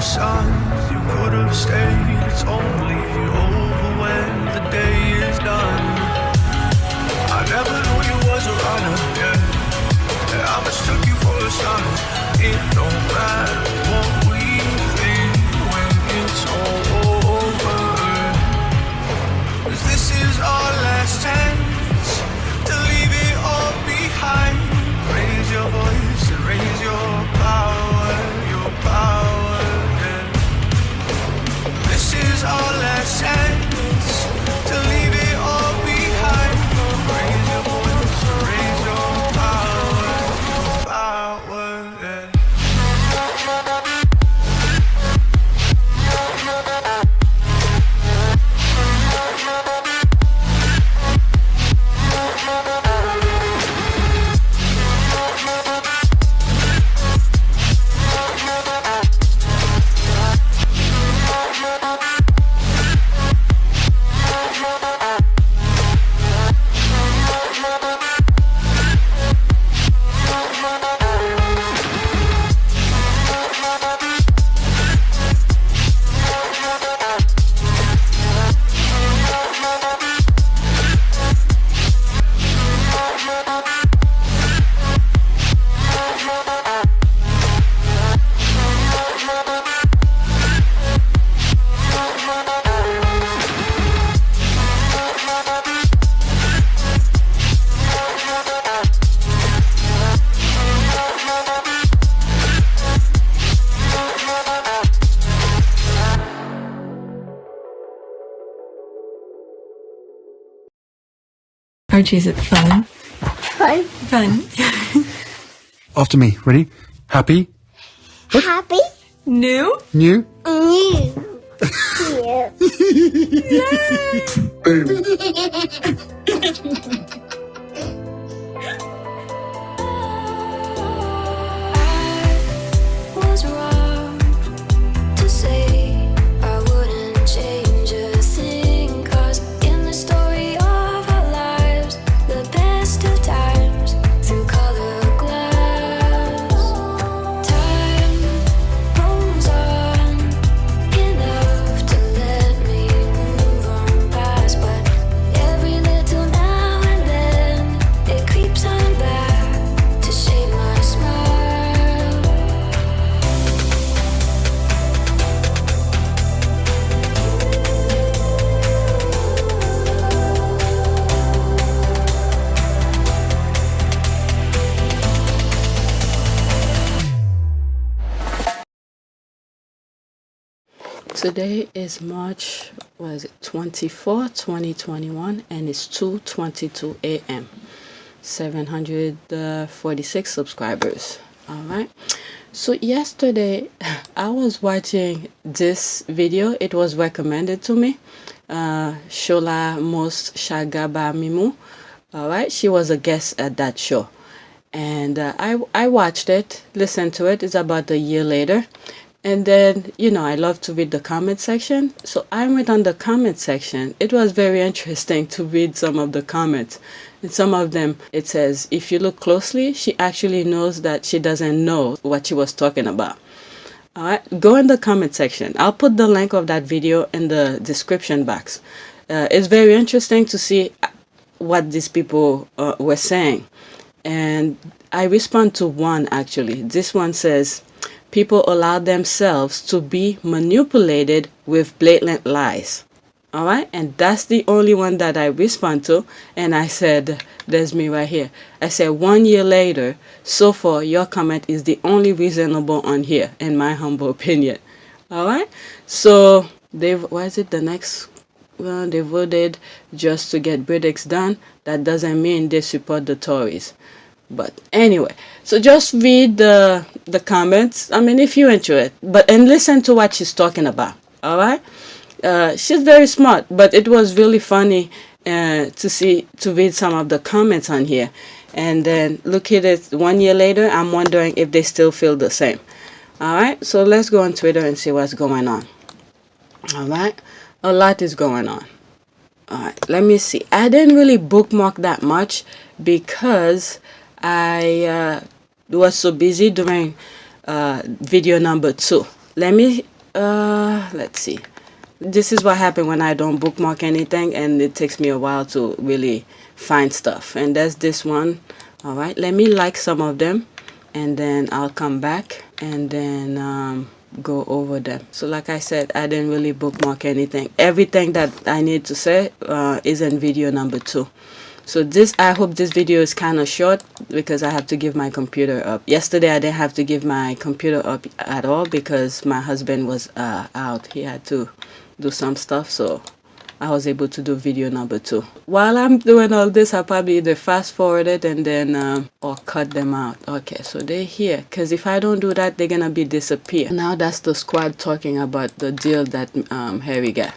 sun, you could have stayed. It's only over when the day is done. I never knew you was a runner, yeah. I mistook you for a son. It don't matter what we think when it's all over. 'Cause this is our last chance to leave it all behind. Raise your voice and raise your power, yeah. This is our last chance to leave it all behind. Raise your voice and raise your power, yeah. Archie, is it fun? Fun. Fun. After me. Ready? Happy? Happy. New? New? New. Boom. Was wrong to say I wouldn't change a thing, 'cause in the story of our lives, the best of times through colored glass, time moves on enough to let me move on past, but every little now and then it creeps on back to shade my smile. Today is March 24, 2021, and it's 2:22 a.m. 746 subscribers. All right. So yesterday, I was watching this video. It was recommended to me. Shola Most Shagaba Mimu. All right. She was a guest at that show. And I watched it, listened to it. It's about a year later. And then, I love to read the comment section. So I went on the comment section. It was very interesting to read some of the comments. In some of them, it says, if you look closely, she actually knows that she doesn't know what she was talking about. All right, go in the comment section. I'll put the link of that video in the description box. It's very interesting to see what these people were saying. And I respond to one, actually. This one says, people allow themselves to be manipulated with blatant lies. All right. And that's the only one that I respond to. And I said, there's me right here. I said, 1 year later, so far, your comment is the only reasonable on here, in my humble opinion. All right. So they voted just to get Brexit done. That doesn't mean they support the Tories. But anyway, so just read the comments. I mean, if you're into it, and listen to what she's talking about. All right. She's very smart, but it was really funny to read some of the comments on here, and then look at it 1 year later. I'm wondering if they still feel the same. All right. So let's go on Twitter and see what's going on. All right. A lot is going on. All right. Let me see. I didn't really bookmark that much because I was so busy doing video number 2. Let me let's see. This is what happened when I don't bookmark anything, and it takes me a while to really find stuff. And there's this one. All right, let me like some of them, and then I'll come back and then go over them. So like I said, I didn't really bookmark anything. Everything that I need to say is in video number 2. So I hope this video is kind of short because I have to give my computer up. Yesterday I didn't have to give my computer up at all because my husband was out. He had to do some stuff, so I was able to do video number 2. While I'm doing all this, I'll probably either fast forward it and then or cut them out. Okay, so they're here because if I don't do that, they're gonna be disappear. Now that's the squad talking about the deal that Harry got.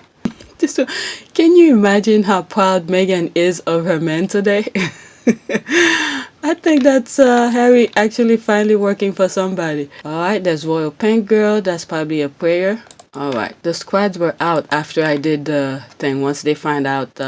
So, can you imagine how proud Meghan is of her man today? I think that's Harry actually finally working for somebody. Alright, there's Royal Pink Girl. That's probably a prayer. Alright, the squads were out after I did the thing. Once they find out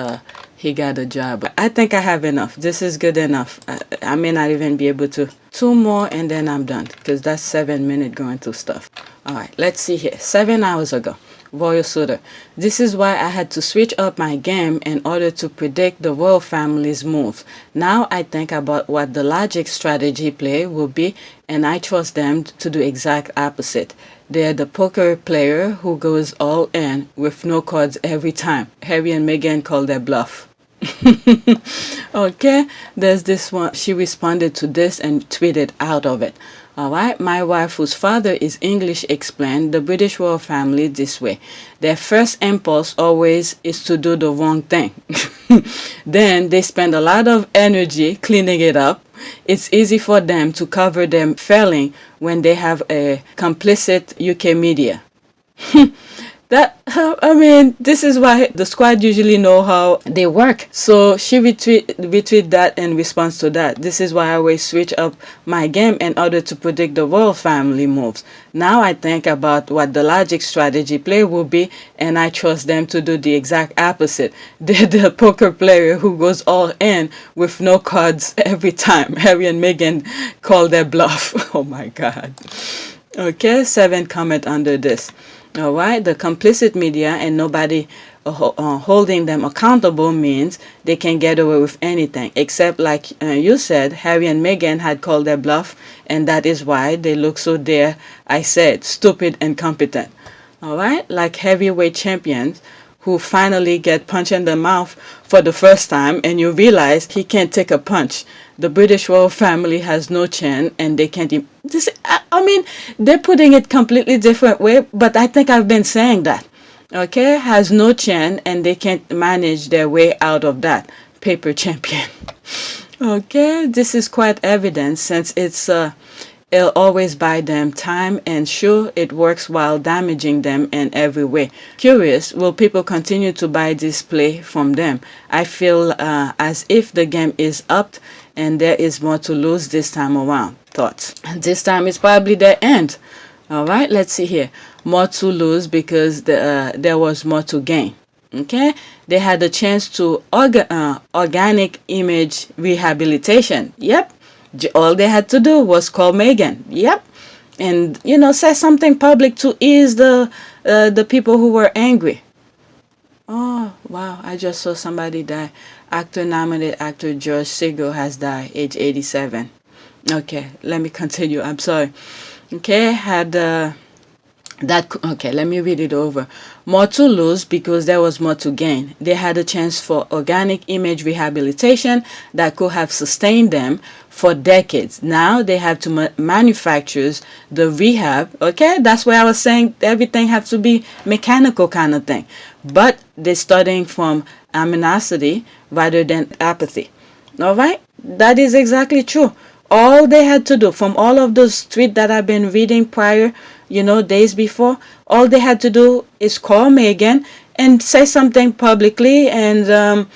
he got a job. I think I have enough. This is good enough. I may not even be able to. 2 more and then I'm done. Because that's 7 minutes going through stuff. Alright, let's see here. 7 hours ago. Royal Suitor. This is why I had to switch up my game in order to predict the royal family's moves. Now I think about what the logic strategy play will be, and I trust them to do exact opposite. They're the poker player who goes all in with no cards every time. Harry and Meghan call their bluff. Okay, there's this one. She responded to this and tweeted out of it. Alright, my wife, whose father is English, explained the British royal family this way. Their first impulse always is to do the wrong thing. Then they spend a lot of energy cleaning it up. It's easy for them to cover them failing when they have a complicit UK media. This is why the squad usually know how they work. So she retweet that in response to that. This is why I always switch up my game in order to predict the royal family moves. Now I think about what the logic strategy play will be, and I trust them to do the exact opposite. They're the poker player who goes all in with no cards every time. Harry and Meghan call their bluff. Oh my God. Okay, 7 comment under this. Alright, the complicit media and nobody holding them accountable means they can get away with anything. Except, like you said, Harry and Meghan had called their bluff, and that is why they look so I said, stupid and competent. Alright, like heavyweight champions who finally get punched in the mouth for the first time and you realize he can't take a punch. The British royal family has no chin and they can't they're putting it completely different way, but I think I've been saying that. Okay, has no chin and they can't manage their way out of that. Paper champion. Okay, this is quite evident since it'll always buy them time, and sure, it works while damaging them in every way. Curious, will people continue to buy this play from them? I feel as if the game is upped and there is more to lose this time around. Thoughts? And this time is probably their end. Alright, let's see here. More to lose because there was more to gain. Okay, they had a chance to organic image rehabilitation. Yep. All they had to do was call Meghan. Yep. And, say something public to ease the people who were angry. Oh, wow. I just saw somebody die. Nominated actor George Segal has died, age 87. Okay, let me continue. I'm sorry. Okay, okay, let me read it over. More to lose because there was more to gain. They had a chance for organic image rehabilitation that could have sustained them for decades. Now they have to manufacture the rehab. Okay, that's where I was saying everything has to be mechanical kind of thing. But they're starting from aminosity rather than apathy. All right, that is exactly true. All they had to do, from all of those tweets that I've been reading prior, days before, all they had to do is call Meghan and say something publicly and,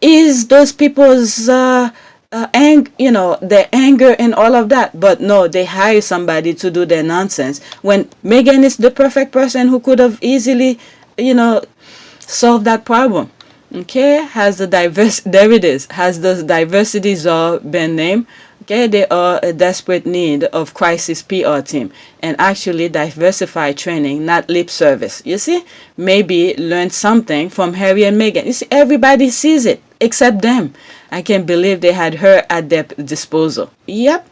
ease those people's, their anger and all of that. But no, they hire somebody to do their nonsense when Meghan is the perfect person who could have easily, solved that problem. Okay, there it is. Has the diversity czar been named? Okay, they are a desperate need of crisis PR team and actually diversify training, not lip service. You see, maybe learn something from Harry and Meghan. You see, everybody sees it except them. I can't believe they had her at their disposal. Yep.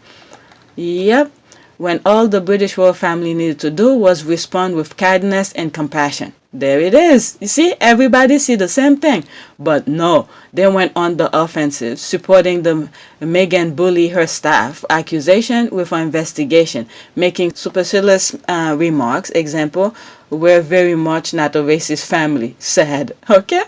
When all the British royal family needed to do was respond with kindness and compassion. There it is. You see, everybody see the same thing. But no, they went on the offensive, supporting the Meghan bully her staff accusation with an investigation, making supercilious remarks. Example, we're very much not a racist family, said. Okay?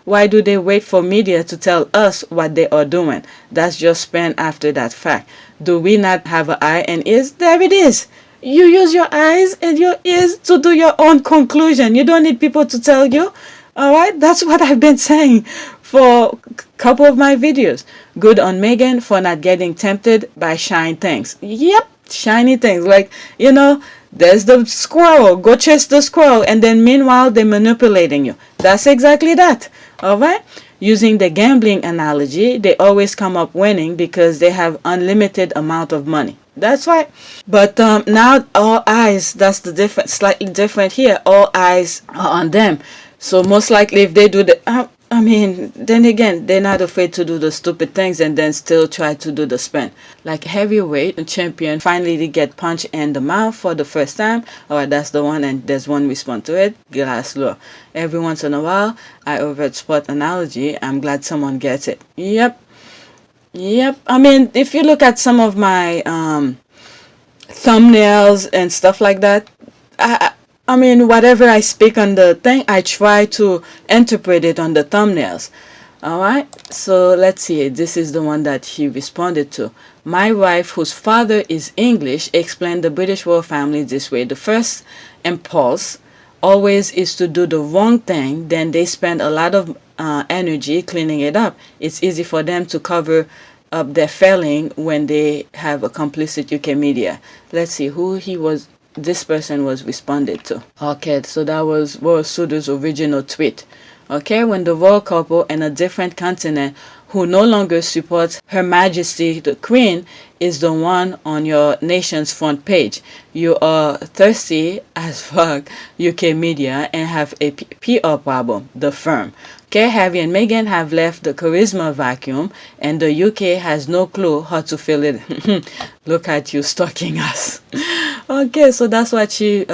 Why do they wait for media to tell us what they are doing? That's just spent after that fact. Do we not have an eye and ears? There it is. You use your eyes and your ears to do your own conclusion. You don't need people to tell you. All right? That's what I've been saying for a couple of my videos. Good on Meghan for not getting tempted by shiny things. Yep, shiny things. Like, there's the squirrel. Go chase the squirrel. And then meanwhile, they're manipulating you. That's exactly that. All right? Using the gambling analogy, they always come up winning because they have unlimited amount of money. That's right. But now all eyes, that's the difference, slightly different here. All eyes are on them. So most likely if they do then again, they're not afraid to do the stupid things and then still try to do the spin. Like heavyweight champion finally get punched in the mouth for the first time. Alright, that's the one, and there's one response to it. Glass law. Every once in a while, I overheard sport analogy. I'm glad someone gets it. Yep. If you look at some of my thumbnails and stuff like that, whatever I speak on the thing, I try to interpret it on the thumbnails. Alright, so let's see. This is the one that he responded to. My wife, whose father is English, explained the British royal family this way. The first impulse always is to do the wrong thing, then they spend a lot of energy cleaning it up. It's easy for them to cover up their failing when they have a complicit UK media. Let's see who this person was responded to. Okay, so that was Royal Sudo's original tweet. Okay, when the royal couple in a different continent who no longer supports Her Majesty the Queen is the one on your nation's front page. You are thirsty as fuck UK media and have a PR problem, the firm. Okay, Harry and Meghan have left the charisma vacuum and the UK has no clue how to fill it. Look at you stalking us. Okay, so that's what she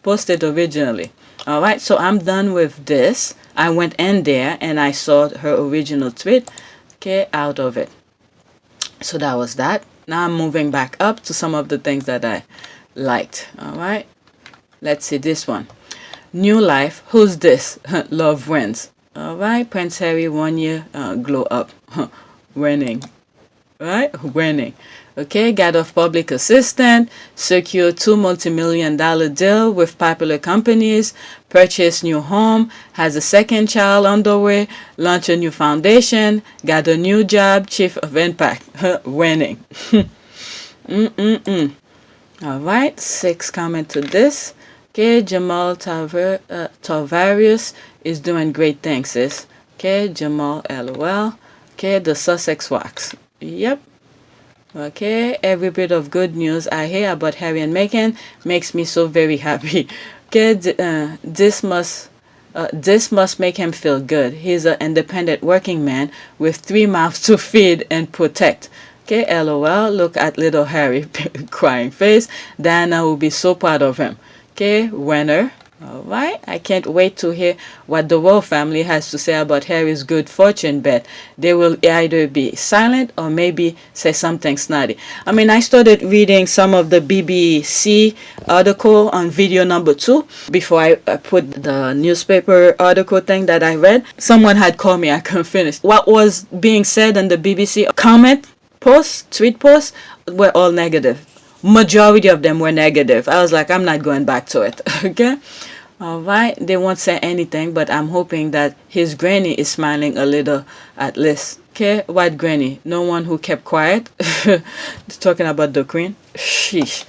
posted originally. Alright, so I'm done with this. I went in there and I saw her original tweet. Okay, out of it. So that was that. Now I'm moving back up to some of the things that I liked. Alright, let's see this one. New life. Who's this? Love wins. Alright, Prince Harry 1 year glow up. Winning. Right? Winning. Okay, got off public assistant, secured $2 multi-million deal with popular companies, purchased new home, has a second child on the way, launched a new foundation, got a new job, chief of impact. Winning. Alright, 6 comment to this. Okay, Jamal Tavarius is doing great things, sis. Okay, Jamal LOL. Okay, the Sussex wax. Yep. Okay, every bit of good news I hear about Harry and Meghan makes me so very happy. Okay, this must make him feel good. He's an independent working man with 3 mouths to feed and protect. Okay, LOL, look at little Harry, crying face. Diana will be so proud of him. Okay, winner. Alright, I can't wait to hear what the royal family has to say about Harry's good fortune bet. They will either be silent or maybe say something snotty. I started reading some of the BBC article on video number 2 before I put the newspaper article thing that I read. Someone had called me, I couldn't finish. What was being said on the BBC comment posts, tweet posts, were all negative. Majority of them were negative. I was like, I'm not going back to it. Okay. Alright, they won't say anything, but I'm hoping that his granny is smiling a little at least. Okay, what granny? No one who kept quiet? Talking about the queen? Sheesh,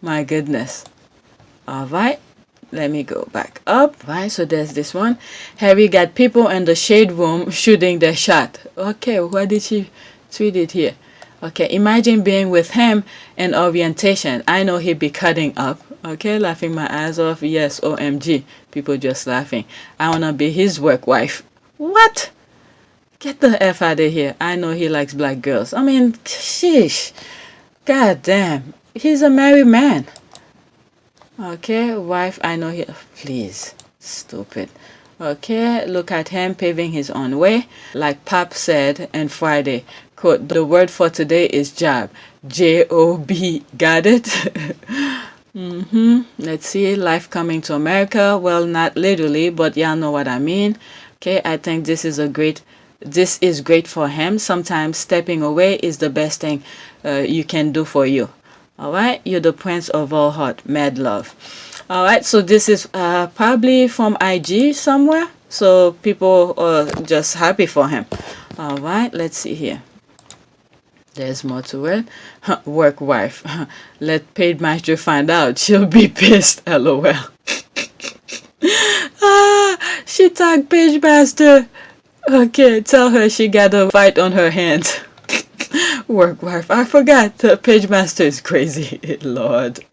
my goodness. Alright, let me go back up. Right, so there's this one. Harry got people in the shade room shooting their shot. Okay, why did she tweet it here? Okay, imagine being with him in orientation. I know he'd be cutting up. Okay, laughing my ass off. Yes, OMG. People just laughing. I wanna be his work wife. What? Get the F out of here. I know he likes black girls. I mean, sheesh. God damn. He's a married man. Okay, wife, I know he. Please. Stupid. Okay, look at him paving his own way. Like Pop said on Friday, quote, the word for today is job. J-O-B. Got it? Let's see. Life coming to America. Well, not literally, but y'all know what I mean. Okay, I think this is great for him. Sometimes stepping away is the best thing you can do for you. All right, you're the prince of all heart, mad love. All right, so this is probably from IG somewhere. So people are just happy for him. All right, let's see here. There's more to it. Work wife. Let paid master find out. She'll be pissed. LOL. She tagged page master. Okay, tell her she got a fight on her hands. Work wife. I forgot. The page master is crazy. Lord.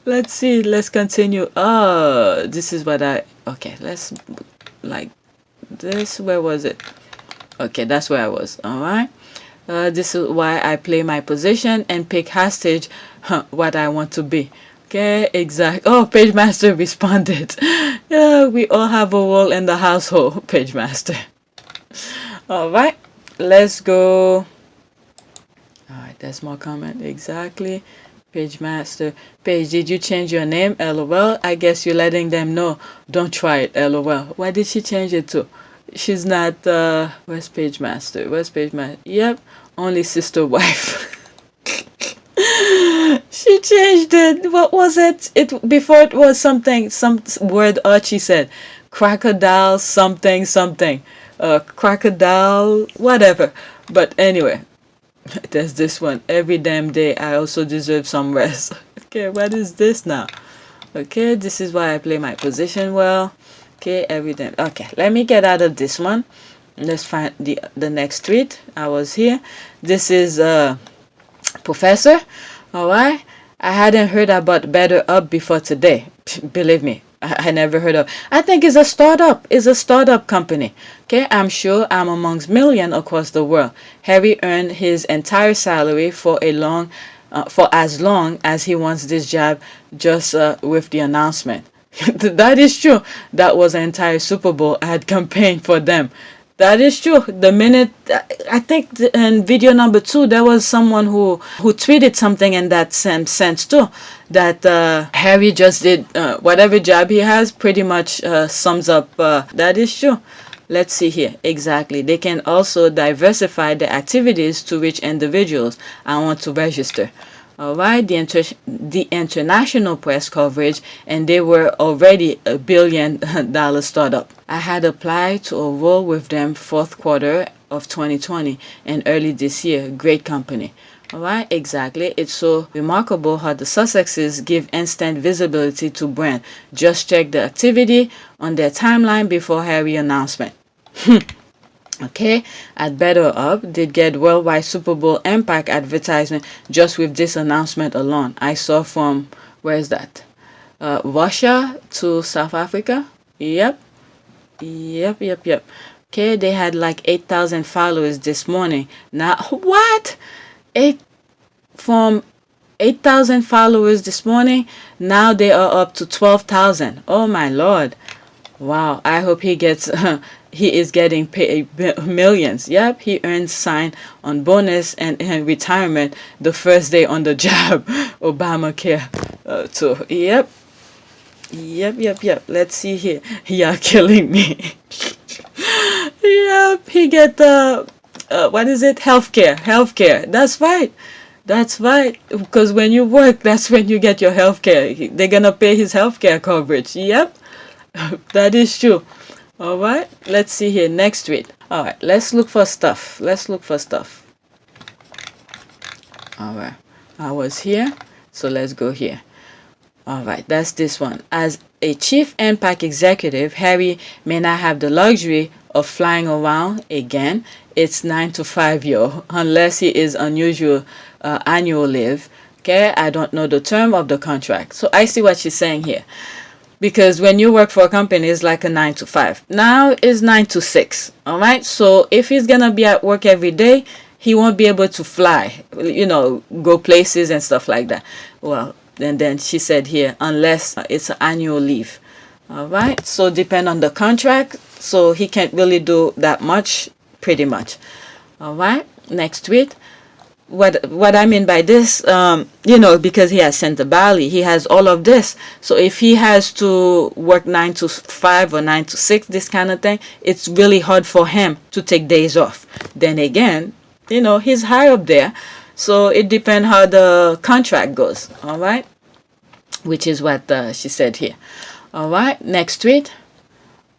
Let's see. Let's continue. This is what okay, let's like this. Where was it? Okay, that's where I was. All right. This is why I play my position and pick hostage what I want to be. Okay, exact. Oh, page master responded. Yeah, we all have a role in the household, page master. All right, let's go. All right, there's more comment. Exactly. Page master. Page, did you change your name? LOL. I guess you're letting them know. Don't try it. LOL. Why did she change it to? She's not, where's page master? Where's page master? Yep, only sister wife. She changed it. What was it? Before it was some word Archie said. Crocodile something. Crocodile, whatever. But anyway, there's this one. Every damn day I also deserve some rest. Okay, what is this now? Okay, this is why I play my position well. Okay, everything. Okay, let me get out of this one. Let's find the next tweet. I was here. This is Professor. All right. I hadn't heard about Better Up before today. Believe me, I never heard of. I think it's a startup. It's a startup company. Okay, I'm sure I'm amongst millions across the world. Harry earned his entire salary for as long as he wants this job. Just with the announcement. That is true. That was an entire Super Bowl ad campaign for them. That is true. The minute, I think in video number 2, there was someone who tweeted something in that same sense too. That Harry just did whatever job he has pretty much sums up. That is true. Let's see here. Exactly. They can also diversify the activities to which individuals I want to register. All right, the international press coverage, and they were already $1 billion startup. I had applied to a role with them fourth quarter of 2020 and early this year. Great company. All right, exactly. It's so remarkable how the Sussexes give instant visibility to brand. Just check the activity on their timeline before Harry announcement. Okay, at Better Up, did get worldwide Super Bowl impact advertisement just with this announcement alone. I saw from, where is that? Russia to South Africa. Yep. Okay, they had like 8,000 followers this morning. Now, what? From 8,000 followers this morning, now they are up to 12,000. Oh my Lord. Wow, I hope he gets, he is getting paid millions. Yep, he earns sign on bonus and retirement the first day on the job. Obamacare too. Yep. Let's see here. You're killing me. Yep, he get what is it? Healthcare. That's right. Because when you work, that's when you get your healthcare. They're gonna pay his healthcare coverage. Yep. That is true. All right, let's see here. Next tweet. All right, let's look for stuff. All right, I was here, so let's go here. All right, that's this one. As a chief impact executive, Harry may not have the luxury of flying around again, it's 9 to 5, yo, unless he is unusual annual leave. Okay, I don't know the term of the contract. So I see what she's saying here. Because when you work for a company, it's like a 9 to 5. Now it's 9 to 6. All right. So if he's going to be at work every day, he won't be able to fly, go places and stuff like that. Well, and then she said here, unless it's an annual leave. All right. So depend on the contract. So he can't really do that much, pretty much. All right. Next tweet. What I mean by this, because he has Santa Bali, he has all of this. So if he has to work 9 to 5 or 9 to 6, this kind of thing, it's really hard for him to take days off. Then again, he's high up there. So it depends how the contract goes. All right. Which is what she said here. All right. Next tweet.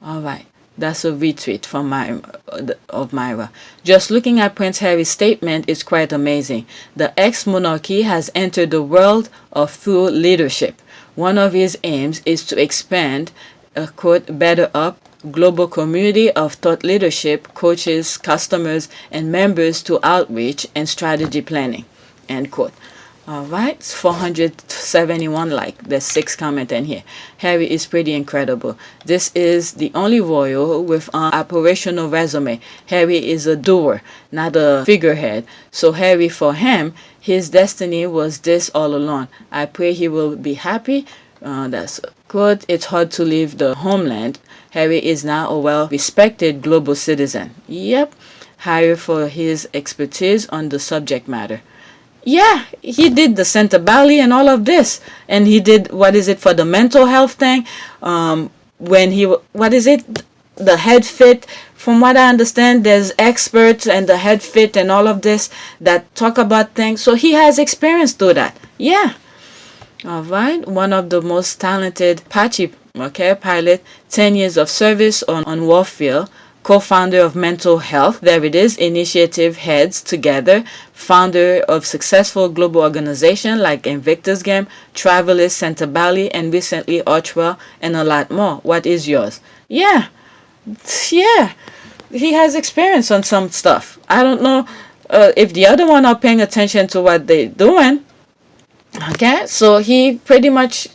All right. That's a retweet from Myra. Just looking at Prince Harry's statement is quite amazing. The ex-monarchy has entered the world of thought leadership. One of his aims is to expand a, quote, better up global community of thought leadership, coaches, customers, and members to outreach and strategy planning, end quote. All right, 471 like. There's 6 comments in here. Harry is pretty incredible. This is the only royal with an operational resume. Harry is a doer, not a figurehead. So Harry, for him, his destiny was this all along. I pray he will be happy. That's good. It's hard to leave the homeland. Harry is now a well-respected global citizen. Yep. Hire for his expertise on the subject matter. Yeah, he did the Santa Bali and all of this. And he did, for the mental health thing? The head fit. From what I understand, there's experts and the head fit and all of this that talk about things. So he has experience through that. Yeah. All right. One of the most talented Apache, pilot, 10 years of service on warfield. Co-founder of Mental Health, there it is, initiative heads together, founder of successful global organization like Invictus Game, Travelers, Santa Bali, and recently Oprah, and a lot more. What is yours? Yeah, he has experience on some stuff. I don't know if the other one are paying attention to what they're doing. Okay, so he pretty much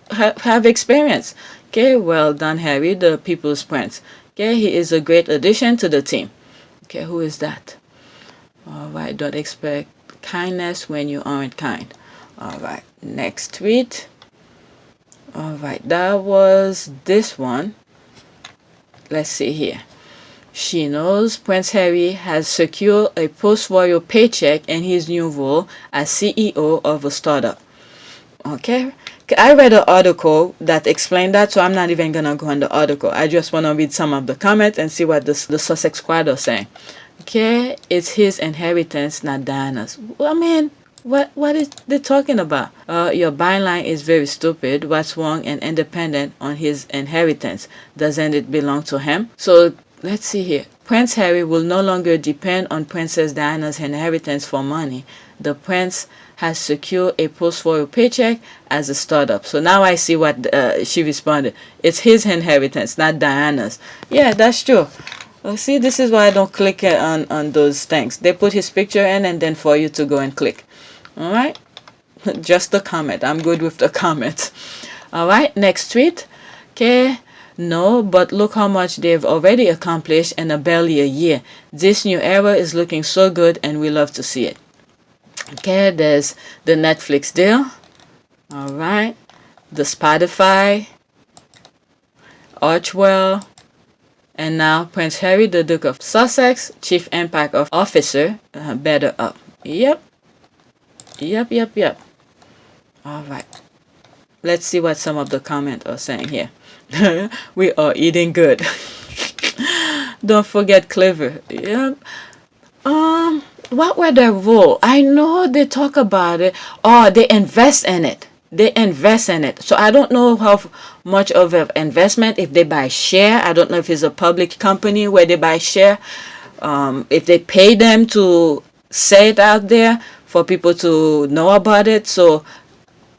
have experience. Okay, well done, Harry, the People's Prince. Okay, he is a great addition to the team. Okay, who is that? All right, don't expect kindness when you aren't kind. All right, next tweet. All right, that was this one. Let's see here. She knows Prince Harry has secured a post-royal paycheck in his new role as CEO of a startup. Okay, I read an article that explained that, so I'm not even going to go on the article. I just want to read some of the comments and see what the Sussex squad are saying. Okay, it's his inheritance, not Diana's. Well, I mean, what is they talking about? Your byline is very stupid. What's wrong and independent on his inheritance? Doesn't it belong to him? So let's see here. Prince Harry will no longer depend on Princess Diana's inheritance for money. The prince has secured a post-royal paycheck as a startup. So now I see what she responded. It's his inheritance, not Diana's. Yeah, that's true. See, this is why I don't click on those things. They put his picture in and then for you to go and click. All right? Just a comment. I'm good with the comment. All right, next tweet. Okay. No, but look how much they've already accomplished in barely a year. This new era is looking so good and we love to see it. Okay, there's the Netflix deal. All right. The Spotify. Archwell. And now Prince Harry, the Duke of Sussex, Chief Impact Officer, better up. Yep. All right. Let's see what some of the comments are saying here. We are eating good. Don't forget clever. Yep. What were their role? I know they talk about it. Oh, they invest in it. So I don't know how much of an investment, if they buy share. I don't know if it's a public company where they buy share. If they pay them to say it out there for people to know about it. So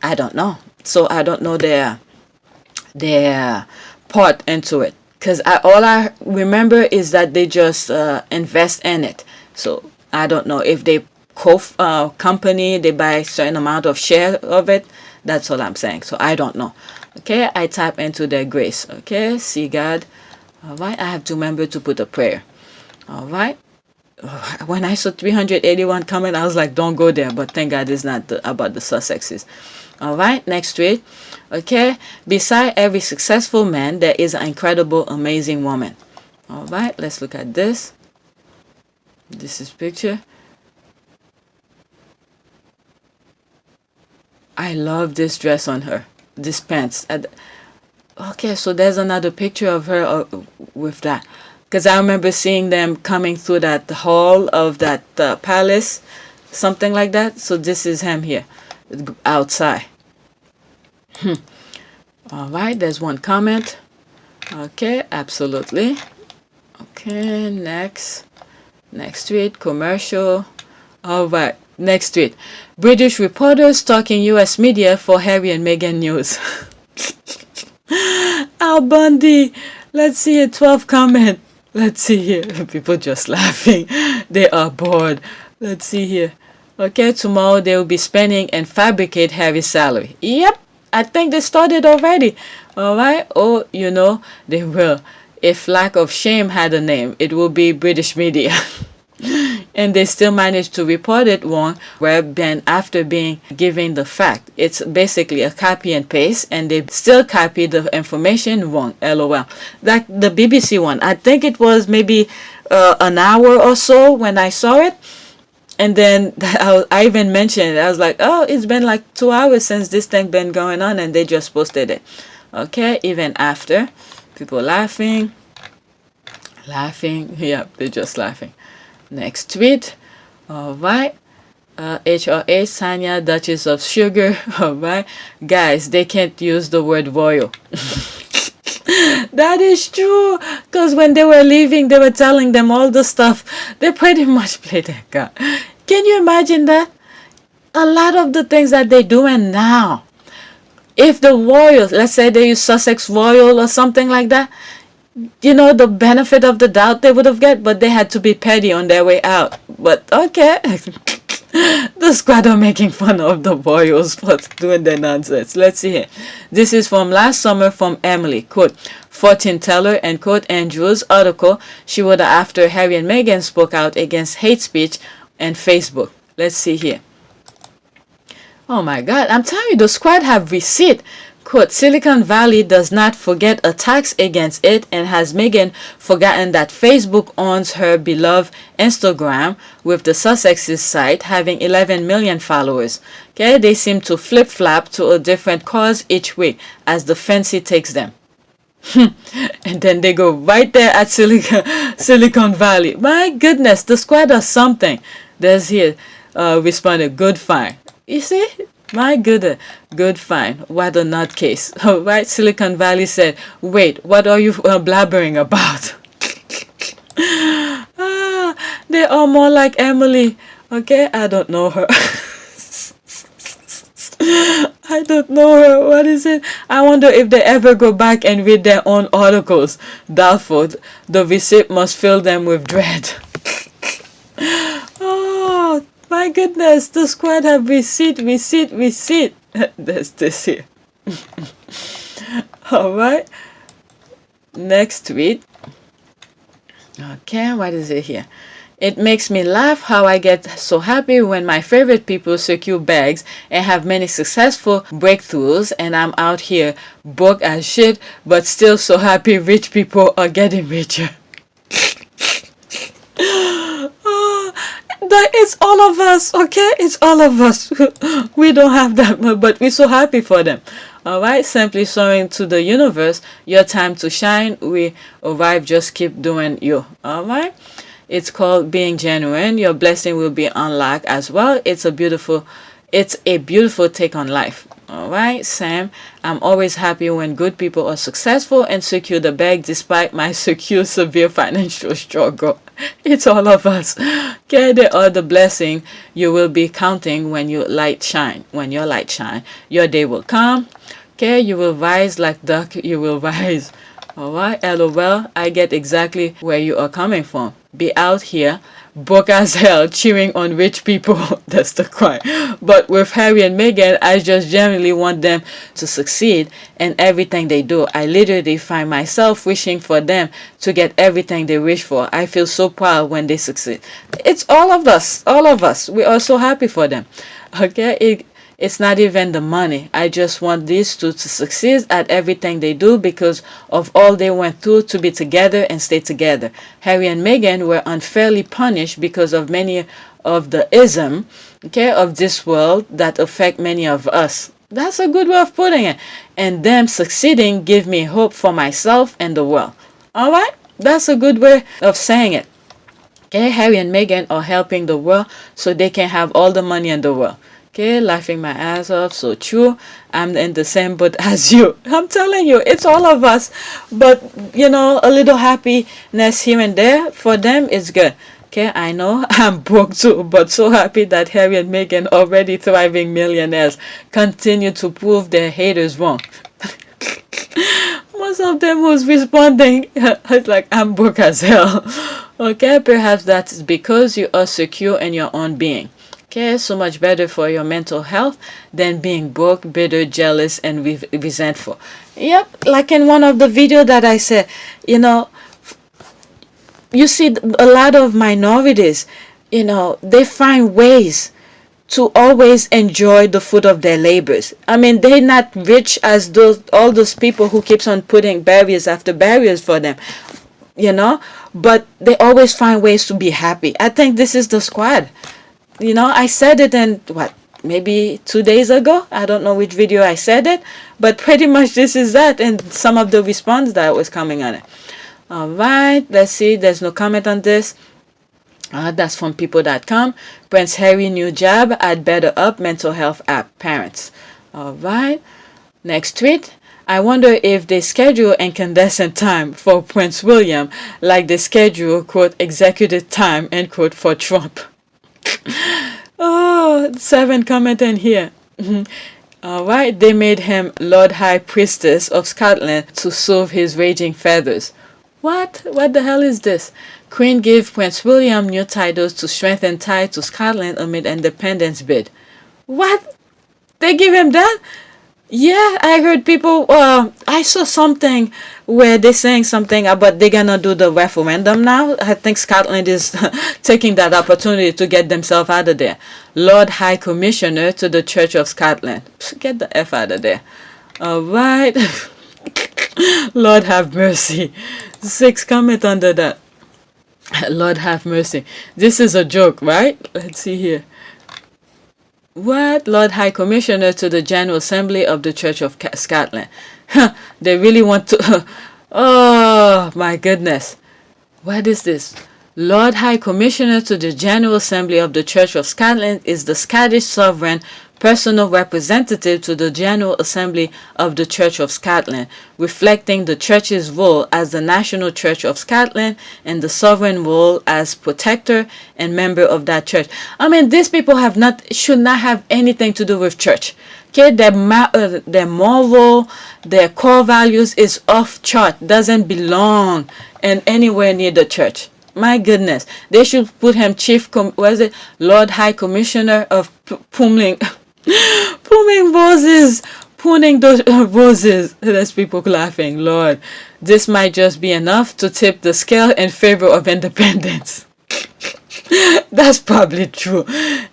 I don't know. So I don't know their part into it. because all I remember is that they just invest in it. So I don't know if they company, they buy a certain amount of share of it. That's all I'm saying. So I don't know. Okay, I tap into their grace. Okay, see God. All right, I have to remember to put a prayer. All right. When I saw 381 comment, I was like, don't go there. But thank God it's not about the Sussexes. All right, next tweet. Okay, beside every successful man, there is an incredible, amazing woman. All right, let's look at this. This is picture. I love this dress on her. This pants. Okay, so there's another picture of her with that. Because I remember seeing them coming through that hall of that palace. Something like that. So this is him here. Outside. All right, there's one comment. Okay, absolutely. Okay, next tweet, commercial. All right, next tweet. British reporters stalking U.S. media for Harry and Meghan news. Al Bundy. Let's see it. 12 comment. Let's see here. People just laughing. They are bored. Let's see here. Okay, tomorrow they will be spending and fabricate Harry's salary. Yep, I think they started already. All right. Oh, you know, they will. If lack of shame had a name, it will be British media. And they still managed to report it wrong, where then after being given the fact, it's basically a copy and paste, and they still copy the information wrong. LOL. Like the BBC one, I think it was maybe an hour or so when I saw it, and then I even mentioned it. I was like, oh, it's been like 2 hours since this thing been going on, and they just posted it. Okay, even after, people laughing. Yeah, they're just laughing. Next tweet. All right. HRA, Sanya, Duchess of Sugar. All right. Guys, they can't use the word royal. That is true. Because when they were leaving, they were telling them all the stuff. They pretty much played that card. Can you imagine that? A lot of the things that they're doing now. If the royals, let's say they use Sussex Royal or something like that, you know, the benefit of the doubt they would have get, but they had to be petty on their way out. But okay. The squad are making fun of the royals for doing their nonsense. Let's see here. This is from last summer from Emily. Quote, fortune teller and quote Andrew's article she wrote after Harry and Meghan spoke out against hate speech and Facebook. Let's see here. Oh my God, I'm telling you, the squad have receipt. Quote, Silicon Valley does not forget attacks against it, and has Meghan forgotten that Facebook owns her beloved Instagram, with the Sussex's site having 11 million followers. Okay, they seem to flip-flop to a different cause each week as the fancy takes them. And then they go right there at Silicon Valley. My goodness, the squad does something. There's here, responded, good fine. You see? My goodness, good fine. What a nutcase. All right, Silicon Valley said, wait, what are you blabbering about? They are more like Emily. Okay, I don't know her. I don't know her. What is it? I wonder if they ever go back and read their own articles. Doubtful. The receipt must fill them with dread. Oh, my goodness, the squad have receipt. There's this here. All right. Next tweet. Okay, what is it here? It makes me laugh how I get so happy when my favorite people secure bags and have many successful breakthroughs, and I'm out here broke as shit, but still so happy rich people are getting richer. It's all of us, okay? It's all of us. We don't have that, but we're so happy for them. All right, simply showing to the universe your time to shine. We arrive, just keep doing you. All right, it's called being genuine. Your blessing will be unlocked as well. It's a beautiful take on life. All right, Sam, I'm always happy when good people are successful and secure the bag despite my severe financial struggle. It's all of us. Okay, they are the blessing you will be counting when your light shine. When your light shine, your day will come. Okay, you will rise like duck, you will rise. Alright, LOL, I get exactly where you are coming from. Be out here, broke as hell, cheering on rich people. That's the cry. But with Harry and Meghan, I just genuinely want them to succeed in everything they do. I literally find myself wishing for them to get everything they wish for. I feel so proud when they succeed. It's all of us. All of us. We are so happy for them. Okay? It's not even the money. I just want these two to succeed at everything they do because of all they went through to be together and stay together. Harry and Meghan were unfairly punished because of many of the ism, okay, of this world that affect many of us. That's a good way of putting it. And them succeeding give me hope for myself and the world. All right? That's a good way of saying it. Okay, Harry and Meghan are helping the world so they can have all the money in the world. Okay, laughing my ass off. So true. I'm in the same boat as you. I'm telling you, it's all of us. But, you know, a little happiness here and there for them is good. Okay, I know I'm broke too, but so happy that Harry and Meghan, already thriving millionaires, continue to prove their haters wrong. Most of them who's responding, it's like, I'm broke as hell. Okay, perhaps that's because you are secure in your own being. Okay, so much better for your mental health than being broke, bitter, jealous, and resentful. Yep, like in one of the videos that I said, you know, you see a lot of minorities, you know, they find ways to always enjoy the fruit of their labors. I mean, they're not rich as all those people who keeps on putting barriers after barriers for them, you know, but they always find ways to be happy. I think this is the squad. You know, I said it in, maybe 2 days ago? I don't know which video I said it, but pretty much this is that, and some of the response that was coming on it. All right, let's see. There's no comment on this. That's from people.com. Prince Harry new job at Better Up mental health app. Parents. All right. Next tweet. I wonder if they schedule incandescent time for Prince William like they schedule, quote, executive time, end quote, for Trump. Oh, 7 comment in here. All right, they made him Lord High Priestess of Scotland to soothe his raging feathers. What the hell is this? Queen gave Prince William new titles to strengthen ties to Scotland amid independence bid. What? They give him that? Yeah, I heard people, I saw something where they're saying something about they're gonna do the referendum now. I think Scotland is taking that opportunity to get themselves out of there. Lord High Commissioner to the Church of Scotland. Get the F out of there. All right. Lord have mercy. 6 comment under that. Lord have mercy. This is a joke, right? Let's see here. What? Lord High Commissioner to the General Assembly of the Church of Scotland. They really want to... Oh, my goodness. What is this? Lord High Commissioner to the General Assembly of the Church of Scotland is the Scottish sovereign personal representative to the General Assembly of the Church of Scotland, reflecting the Church's role as the National Church of Scotland and the sovereign role as protector and member of that church. I mean, these people should not have anything to do with church. Okay, their moral, their core values is off chart, doesn't belong in anywhere near the church. My goodness, they should put him Lord High Commissioner of pruning roses, pruning those roses. There's people laughing. Lord, this might just be enough to tip the scale in favor of independence. That's probably true.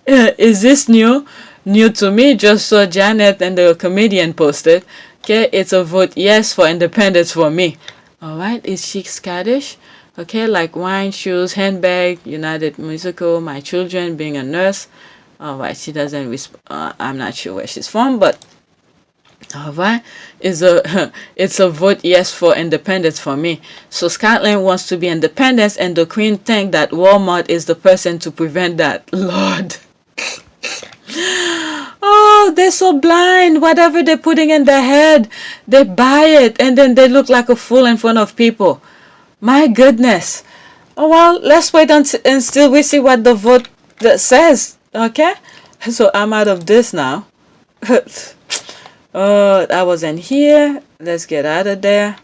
Is this new? New to me. Just saw Janet and the comedian posted. Okay, it's a vote yes for independence for me. All right, is she Scottish? Okay, like wine, shoes, handbag, United Musical, my children, being a nurse. All right, she doesn't I'm not sure where she's from, but all right, it's a vote yes for independence for me. So Scotland wants to be independent, and the Queen think that Walmart is the person to prevent that. Lord. Oh, they're so blind. Whatever they're putting in their head, they buy it, and then they look like a fool in front of people. My goodness. Oh, well, let's wait until we see what the vote says. Okay? So I'm out of this now. Oh, I was in here. Let's get out of there.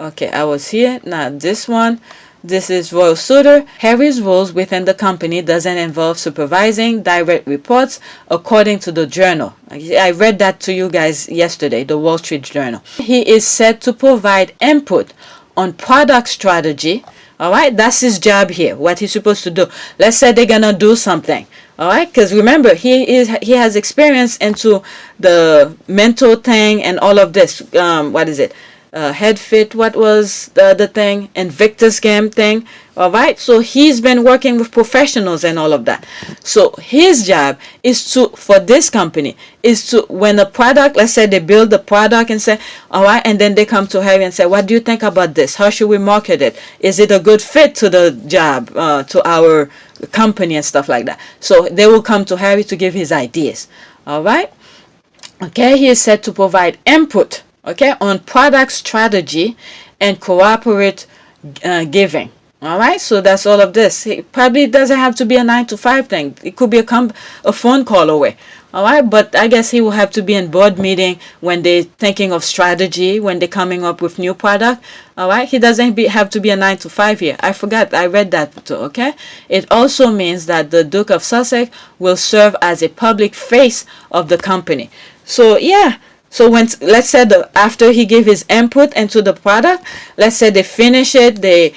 Okay, I was here. Now this one, this is Royal Suitor. Harry's roles within the company doesn't involve supervising direct reports, according to the Journal. I read that to you guys yesterday, the Wall Street Journal. He is said to provide input on product strategy. All right, that's his job here, what he's supposed to do. Let's say they're gonna do something. All right, because remember, he has experience into the mental thing and all of this. What is it? Head fit, what was the thing, Invictus game thing. All right, so he's been working with professionals and all of that. So his job is to, for this company, is to, when a product, let's say they build the product and say, all right, and then they come to Harry and say, what do you think about this? How should we market it? Is it a good fit to the job, to our company and stuff like that? So they will come to Harry to give his ideas. All right, okay, he is said to provide input, okay, on product strategy and corporate giving. All right, so that's all of this. It probably doesn't have to be a 9 to 5 thing. It could be a phone call away. All right, but I guess he will have to be in board meeting when they're thinking of strategy, when they're coming up with new product. All right, he doesn't have to be a 9 to 5 here. I forgot, I read that too. Okay, it also means that the Duke of Sussex will serve as a public face of the company. So yeah. So when, let's say after he gave his input into the product, let's say they finish it, they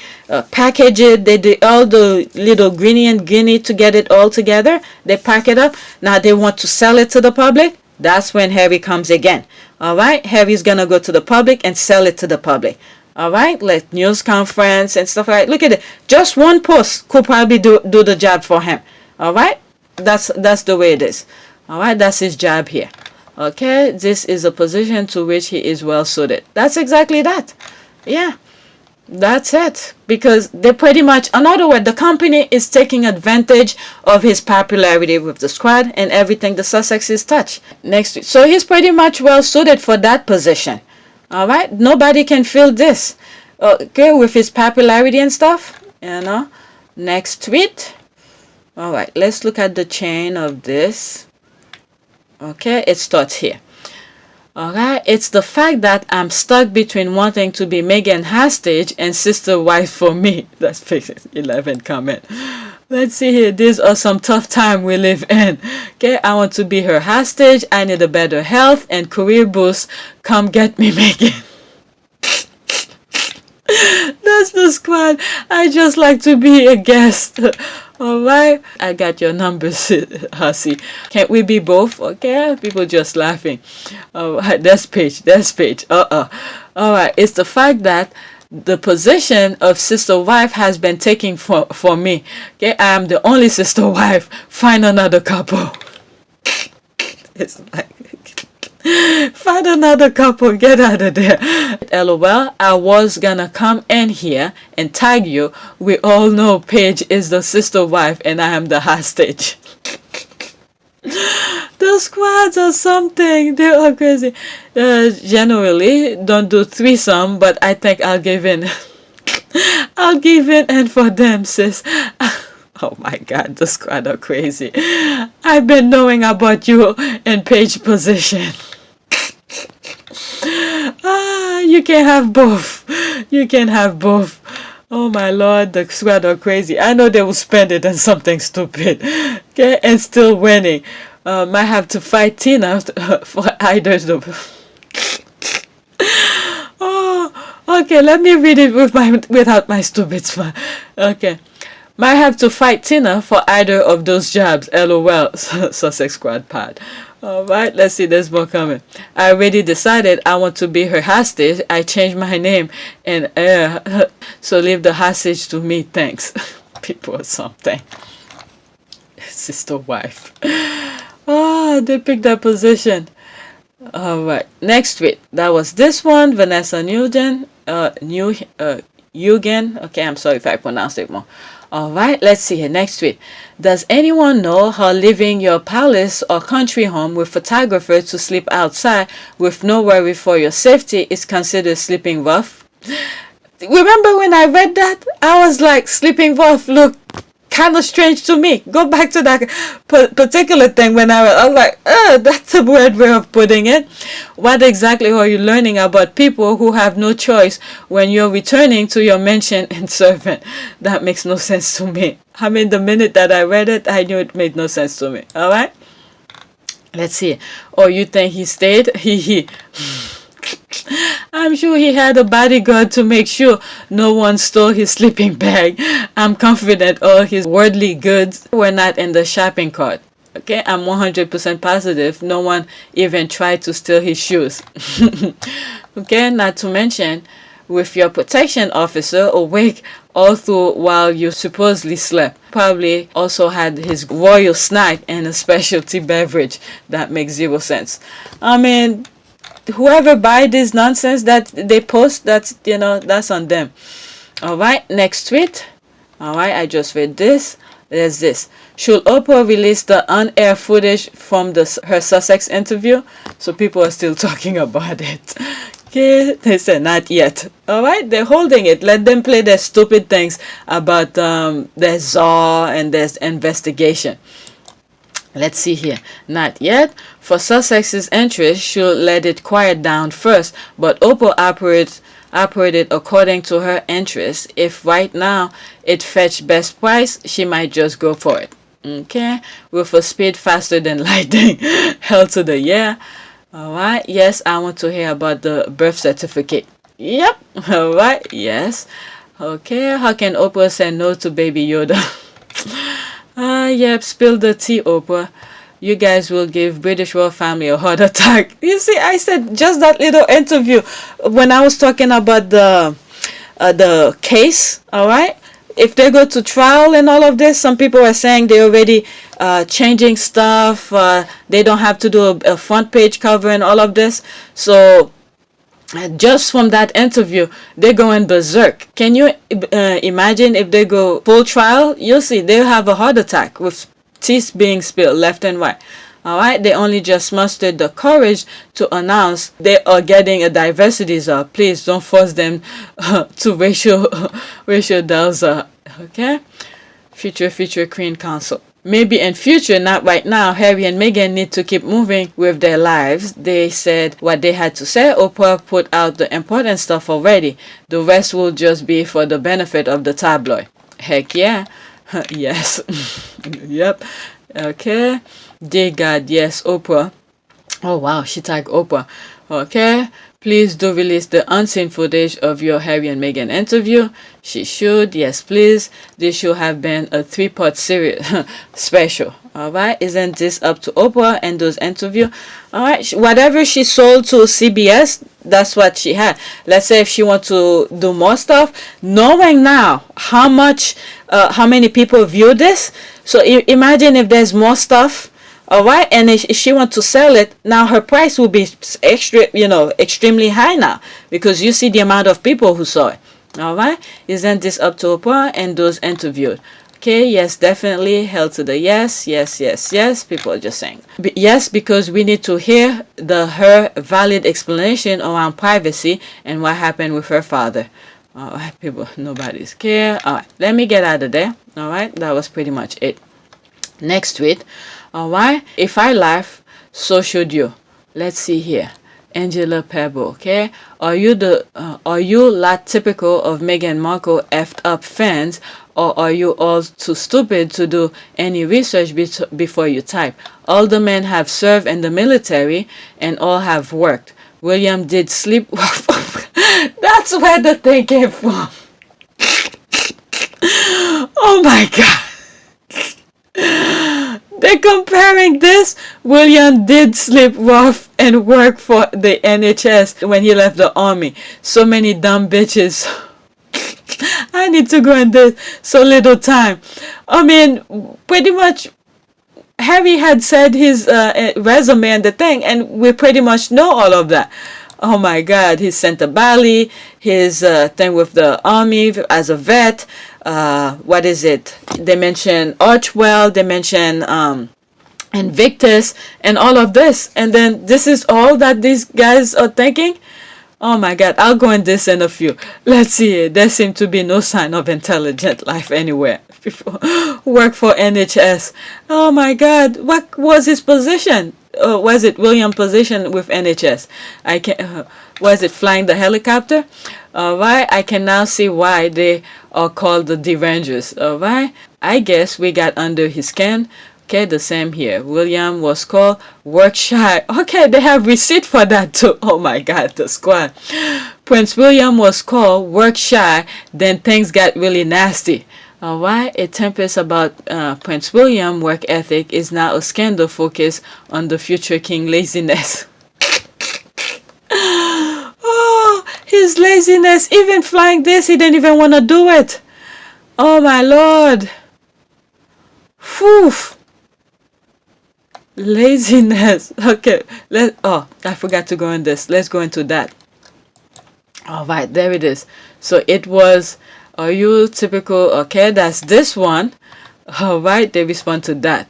package it, they do all the little greeny and guinea to get it all together, they pack it up. Now they want to sell it to the public. That's when Harry comes again. All right, Harry's gonna go to the public and sell it to the public. All right, like news conference and stuff like that. Look at it. Just one post could probably do the job for him. All right, that's the way it is. All right, that's his job here. Okay, this is a position to which he is well suited. That's exactly that. Yeah, that's it. Because they pretty much, in other words, the company is taking advantage of his popularity with the squad and everything the Sussexes touch. Next week. So he's pretty much well suited for that position. All right, nobody can fill this. Okay, with his popularity and stuff, you know. Next tweet. All right, let's look at the chain of this. Okay, it starts here. Alright, it's the fact that I'm stuck between wanting to be Meghan hostage and sister wife for me. That's page 11 comment. Let's see here. These are some tough time we live in. Okay, I want to be her hostage. I need a better health and career boost. Come get me, Meghan. That's the squad. I just like to be a guest. Alright, I got your numbers, Hussy. Can't we be both? Okay, people just laughing. Alright, that's page. Alright, it's the fact that the position of sister wife has been taken for me. Okay, I am the only sister wife. Find another couple. It's like, find another couple, get out of there. LOL, I was gonna come in here and tag you. We all know Paige is the sister wife and I am the hostage. The squads are something. They are crazy. Generally, don't do threesome, but I think I'll give in. I'll give in and for them, sis. Oh my God, the squad are crazy. I've been knowing about you in Paige position. You can have both. You can have both. Oh my Lord, the squad are crazy. I know they will spend it on something stupid. Okay, and still winning. Might have to fight Tina for either the. Oh, okay. Let me read it without my stupid smile. Okay. Might have to fight Tina for either of those jobs. LOL. Sussex Squad Pod. Alright, let's see, there's more coming. I already decided I want to be her hostage. I changed my name and so leave the hostage to me, thanks. People or something. Sister wife. Oh, they picked that position. Alright, next tweet. That was this one, Vanessa Nugent. Eugen. Okay, I'm sorry if I pronounced it wrong. Alright, let's see here. Next tweet. Does anyone know how living your palace or country home with photographers to sleep outside with no worry for your safety is considered sleeping rough? Remember when I read that? I was like, sleeping rough, look kind of strange to me. Go back to that particular thing when I was like, that's a weird way of putting it. What exactly are you learning about people who have no choice when you're returning to your mansion and servant? That makes no sense to me. I mean, the minute that I read it, I knew it made no sense to me. All right? Let's see. Oh, you think he stayed? He. I'm sure he had a bodyguard to make sure no one stole his sleeping bag. I'm confident all his worldly goods were not in the shopping cart. Okay, I'm 100% positive no one even tried to steal his shoes. Okay, not to mention, with your protection officer awake all through while you supposedly slept. Probably also had his royal snack and a specialty beverage. That makes zero sense. I mean, whoever buy this nonsense that they post, that's, you know, that's on them. All right, next tweet. All right, I just read this. There's this. Should Oprah release the on-air footage from her Sussex interview? So people are still talking about it. Okay, they said not yet. All right, they're holding it. Let them play their stupid things about their czar and their investigation. Let's see here. Not yet. For Sussex's interest, she'll let it quiet down first, but Oprah operated according to her interests. If right now it fetched best price, she might just go for it. Okay, with a speed faster than lightning. Hell to the yeah. All right. Yes, I want to hear about the birth certificate. Yep. All right. Yes. Okay. How can Oprah say no to Baby Yoda? Yep. Spill the tea, Oprah. You guys will give British royal family a heart attack. You see, I said just that little interview when I was talking about the case. All right. If they go to trial and all of this, some people are saying they're already changing stuff. They don't have to do a front page cover and all of this. So just from that interview, they're going berserk. Can you imagine if they go full trial? You'll see they'll have a heart attack with teeth being spilled left and right. All right, they only just mustered the courage to announce they are getting a diversity czar. Please don't force them to racial dolls. Okay, future Queen Council. Maybe in future, not right now. Harry and Meghan need to keep moving with their lives. They said what they had to say. Oprah put out the important stuff already. The rest will just be for the benefit of the tabloid. Heck yeah. Yes. Yep. Okay. Dear God, yes, Oprah. Oh wow, she tagged Oprah. Okay. Please do release the unseen footage of your Harry and Meghan interview. She should. Yes, please. This should have been a 3-part series special. All right. Isn't this up to Oprah and those interviews? All right. Whatever she sold to CBS, that's what she had. Let's say if she wants to do more stuff, knowing now how many people view this. So imagine if there's more stuff. All right, and if she wants to sell it now, her price will be extremely high now because you see the amount of people who saw it. All right, isn't this up to Oprah and those interviewed? Okay, yes, definitely. Hell to the yes. People are just saying yes because we need to hear her valid explanation around privacy and what happened with her father. All right, people, nobody's care. All right, let me get out of there. All right, that was pretty much it. Next tweet. All right, if I laugh, so should you. Let's see here. Angela Pebble, okay? Are you lot typical of Meghan Markle effed up fans, or are you all too stupid to do any research before you type? All the men have served in the military and all have worked. William did sleep. That's where the thing came from. Oh my God. They're comparing this. William did sleep rough and work for the NHS when he left the army. So many dumb bitches. I need to go in this. So little time. I mean, pretty much Harry had said his resume and the thing, and we pretty much know all of that. Oh my God, his Santa Bali, his thing with the army as a vet. What is it? They mention Archwell, they mention Invictus, and all of this. And then this is all that these guys are thinking? Oh my God, I'll go in this in a few. Let's see. There seems to be no sign of intelligent life anywhere. people work for NHS. Oh my God, what was his position? Was it William position with NHS? I can. Was it flying the helicopter? Alright, I can now see why they are called the Derangers. Alright, I guess we got under his skin. Okay, the same here. William was called work shy. Okay, they have receipt for that too. Oh my God, the squad. Prince William was called work shy. Then things got really nasty. Alright, a tempest about Prince William work ethic is now a scandal focused on the future king laziness. Oh, his laziness, even flying this, he didn't even want to do it. Oh my Lord. Whew. Laziness. Okay, I forgot to go in this. Let's go into that. All right, there it is. So it was, are you typical? Okay, that's this one. All right, they respond to that.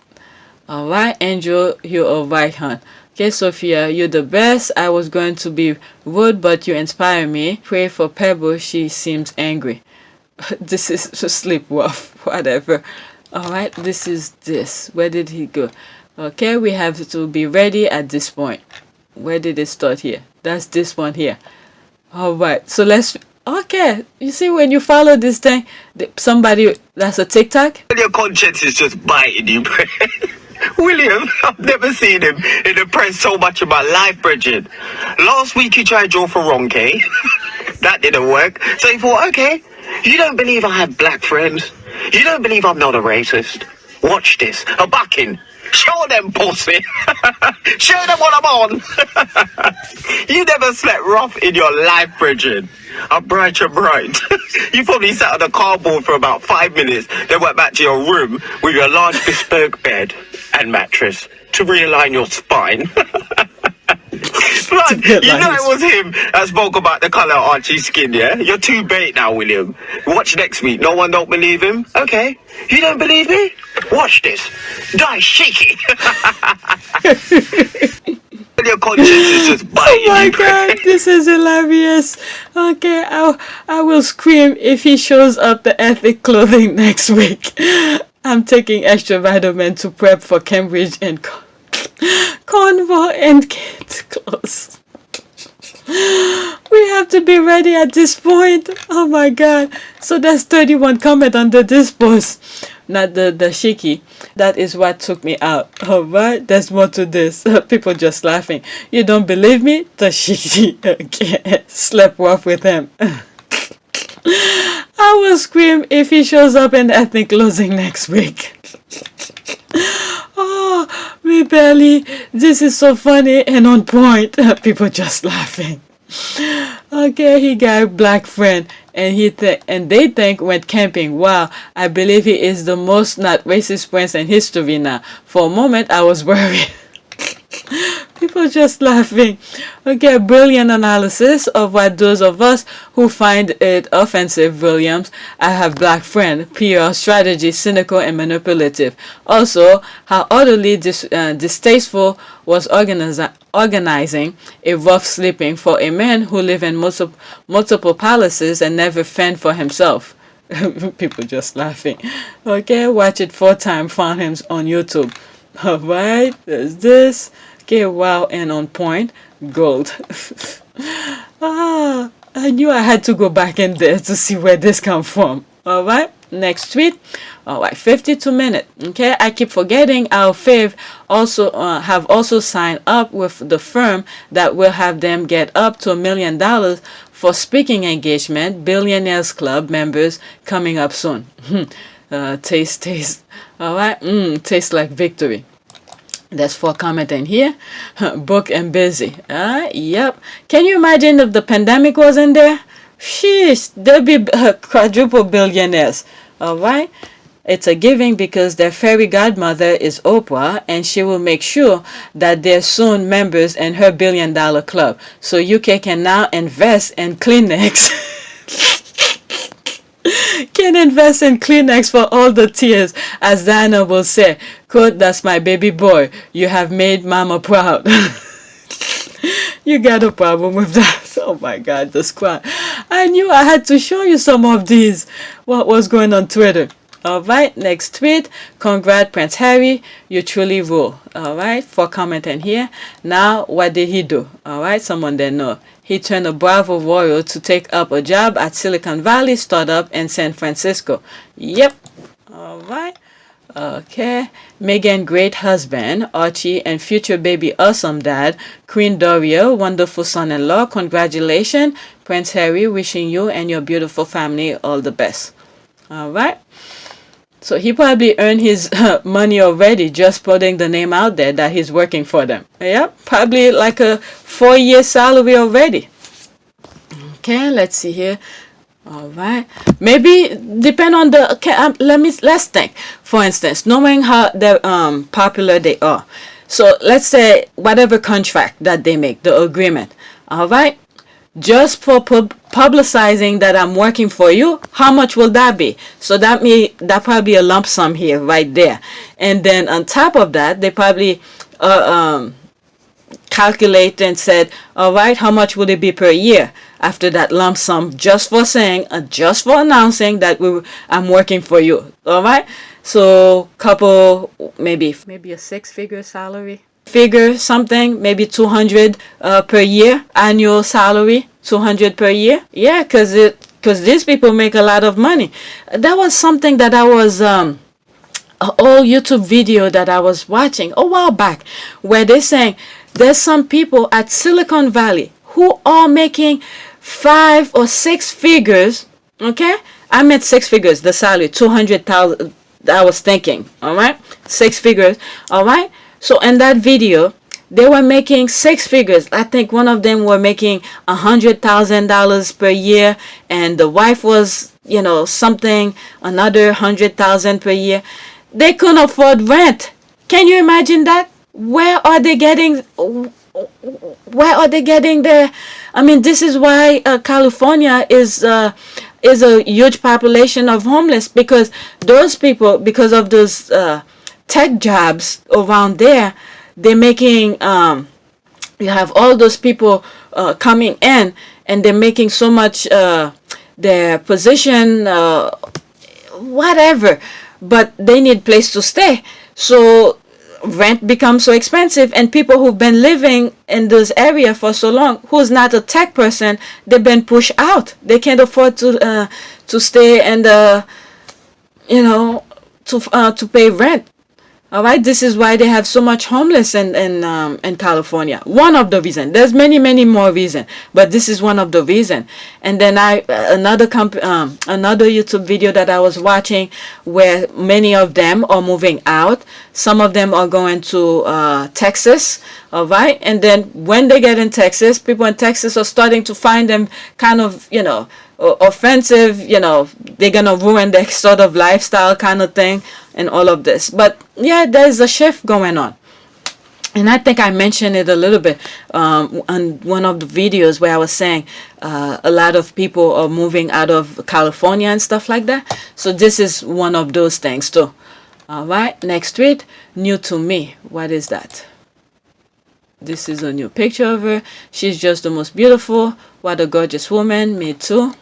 All right, Angel, you're all right, hon. Okay, Sophia, you're the best. I was going to be rude, but you inspire me. Pray for Pebble. She seems angry. This is to sleep rough, whatever. All right, this is this. Where did he go? Okay, we have to be ready at this point. Where did it start here? That's this one here. All right, so let's. Okay, you see when you follow this thing, somebody that's a TikTok. Your conscience is just biting you. William, I've never seen him in the press so much in my life, Bridget. Last week he tried to draw for Ronke. That didn't work. So he thought, okay, you don't believe I have black friends? You don't believe I'm not a racist? Watch this. A bucking. Show them, pussy. Show them what I'm on. You never slept rough in your life, Bridget. I'm bright, you're bright. You probably sat on the cardboard for about 5 minutes, then went back to your room with your large bespoke bed and mattress to realign your spine. Blood, you know it was him that spoke about the colour of Archie's skin, yeah? You're too bait now, William. Watch next week. No one don't believe him? Okay. You don't believe me? Watch this. Die shaky. Your conscience is just biting. Oh my God, this is hilarious. Okay, I will scream if he shows up the ethnic clothing next week. I'm taking extra vitamin to prep for Cambridge and Cornwall and kids clothes. We have to be ready at this point. Oh my God. So there's 31 comment under this post. Not the shiki. That is what took me out. Alright, there's more to this. People just laughing. You don't believe me? The shiki again. Slept rough with him. I will scream if he shows up in ethnic clothing next week. Oh, me belly. This is so funny and on point. People just laughing. Okay, he got a black friend and they think went camping. Wow, I believe he is the most not racist prince in history now. For a moment I was worried. People just laughing. Okay, brilliant analysis of what those of us who find it offensive, Williams. I have black friend. PR strategy, cynical and manipulative. Also, how utterly distasteful was organizing a rough sleeping for a man who live in multiple palaces and never fend for himself. People just laughing. Okay, watch it 4 times. Found him on YouTube. Alright, there's this. Okay, wow, and on point. Gold. I knew I had to go back in there to see where this come from. Alright, next tweet. Alright, 52 minutes. Okay, I keep forgetting our fave have also signed up with the firm that will have them get up to $1 million for speaking engagement. Billionaires Club members coming up soon. Taste. Alright, tastes like victory. There's 4 comments in here. Book and busy. Yep. Can you imagine if the pandemic was in there? Sheesh, there'll be quadruple billionaires. Alright? It's a giving because their fairy godmother is Oprah and she will make sure that they're soon members in her $1 billion club. So UK can now invest in Kleenex. Can invest in Kleenex for all the tears, as Diana will say. Quote, that's my baby boy. You have made mama proud. You got a problem with that? Oh my God, the squad. I knew I had to show you some of these. What was going on Twitter? All right, next tweet. Congrats, Prince Harry. You truly rule. All right, for commenting here. Now, what did he do? All right, someone didn't know. He turned a Bravo royal to take up a job at Silicon Valley startup in San Francisco. Yep. All right. Okay. Meghan, great husband. Archie, and future baby awesome dad. Queen Doria, wonderful son-in-law. Congratulations. Prince Harry, wishing you and your beautiful family all the best. All right. So he probably earned his money already just putting the name out there that he's working for them. Yeah, probably like a 4-year salary already. Okay, let's see here. All right, maybe depend on the. Okay, let's think. For instance, knowing how popular they are. So let's say whatever contract that they make, the agreement. All right. Just for publicizing that I'm working for you, how much will that be? So that probably a lump sum here, right there. And then on top of that, they probably calculate and said, all right, how much would it be per year after that lump sum, just for saying, just for announcing that I'm working for you. All right. So couple, maybe a 6-figure salary. Figure something, maybe 200 per year, annual salary, 200 per year. Yeah, because these people make a lot of money. That was something that I was an old YouTube video that I was watching a while back, where they're saying there's some people at Silicon Valley who are making 5 or 6 figures. Okay, I meant 6 figures, the salary, 200,000. I was thinking, all right, 6 figures, all right. So in that video, they were making 6 figures. I think one of them were making $100,000 per year, and the wife was, something, another 100,000 per year. They couldn't afford rent. Can you imagine that? Where are they getting their? I mean, this is why California is a huge population of homeless, because those people, because of those tech jobs around there, they're making you have all those people coming in, and they're making so much their position whatever, but they need place to stay, so rent becomes so expensive, and people who've been living in this area for so long, who's not a tech person, they've been pushed out. They can't afford to stay and to pay rent. All right, this is why they have so much homeless in California. One of the reasons. There's many more reasons, but this is one of the reasons. And then another YouTube video that I was watching, where many of them are moving out. Some of them are going to Texas. All right, and then when they get in Texas, people in Texas are starting to find them kind of offensive. They're gonna ruin their sort of lifestyle kind of thing and all of this. But yeah, there's a shift going on, and I think I mentioned it a little bit on one of the videos where I was saying a lot of people are moving out of California and stuff like that. So this is one of those things too. All right, next tweet. New to me. What is that? This is a new picture of her. She's just the most beautiful. What a gorgeous woman. Me too.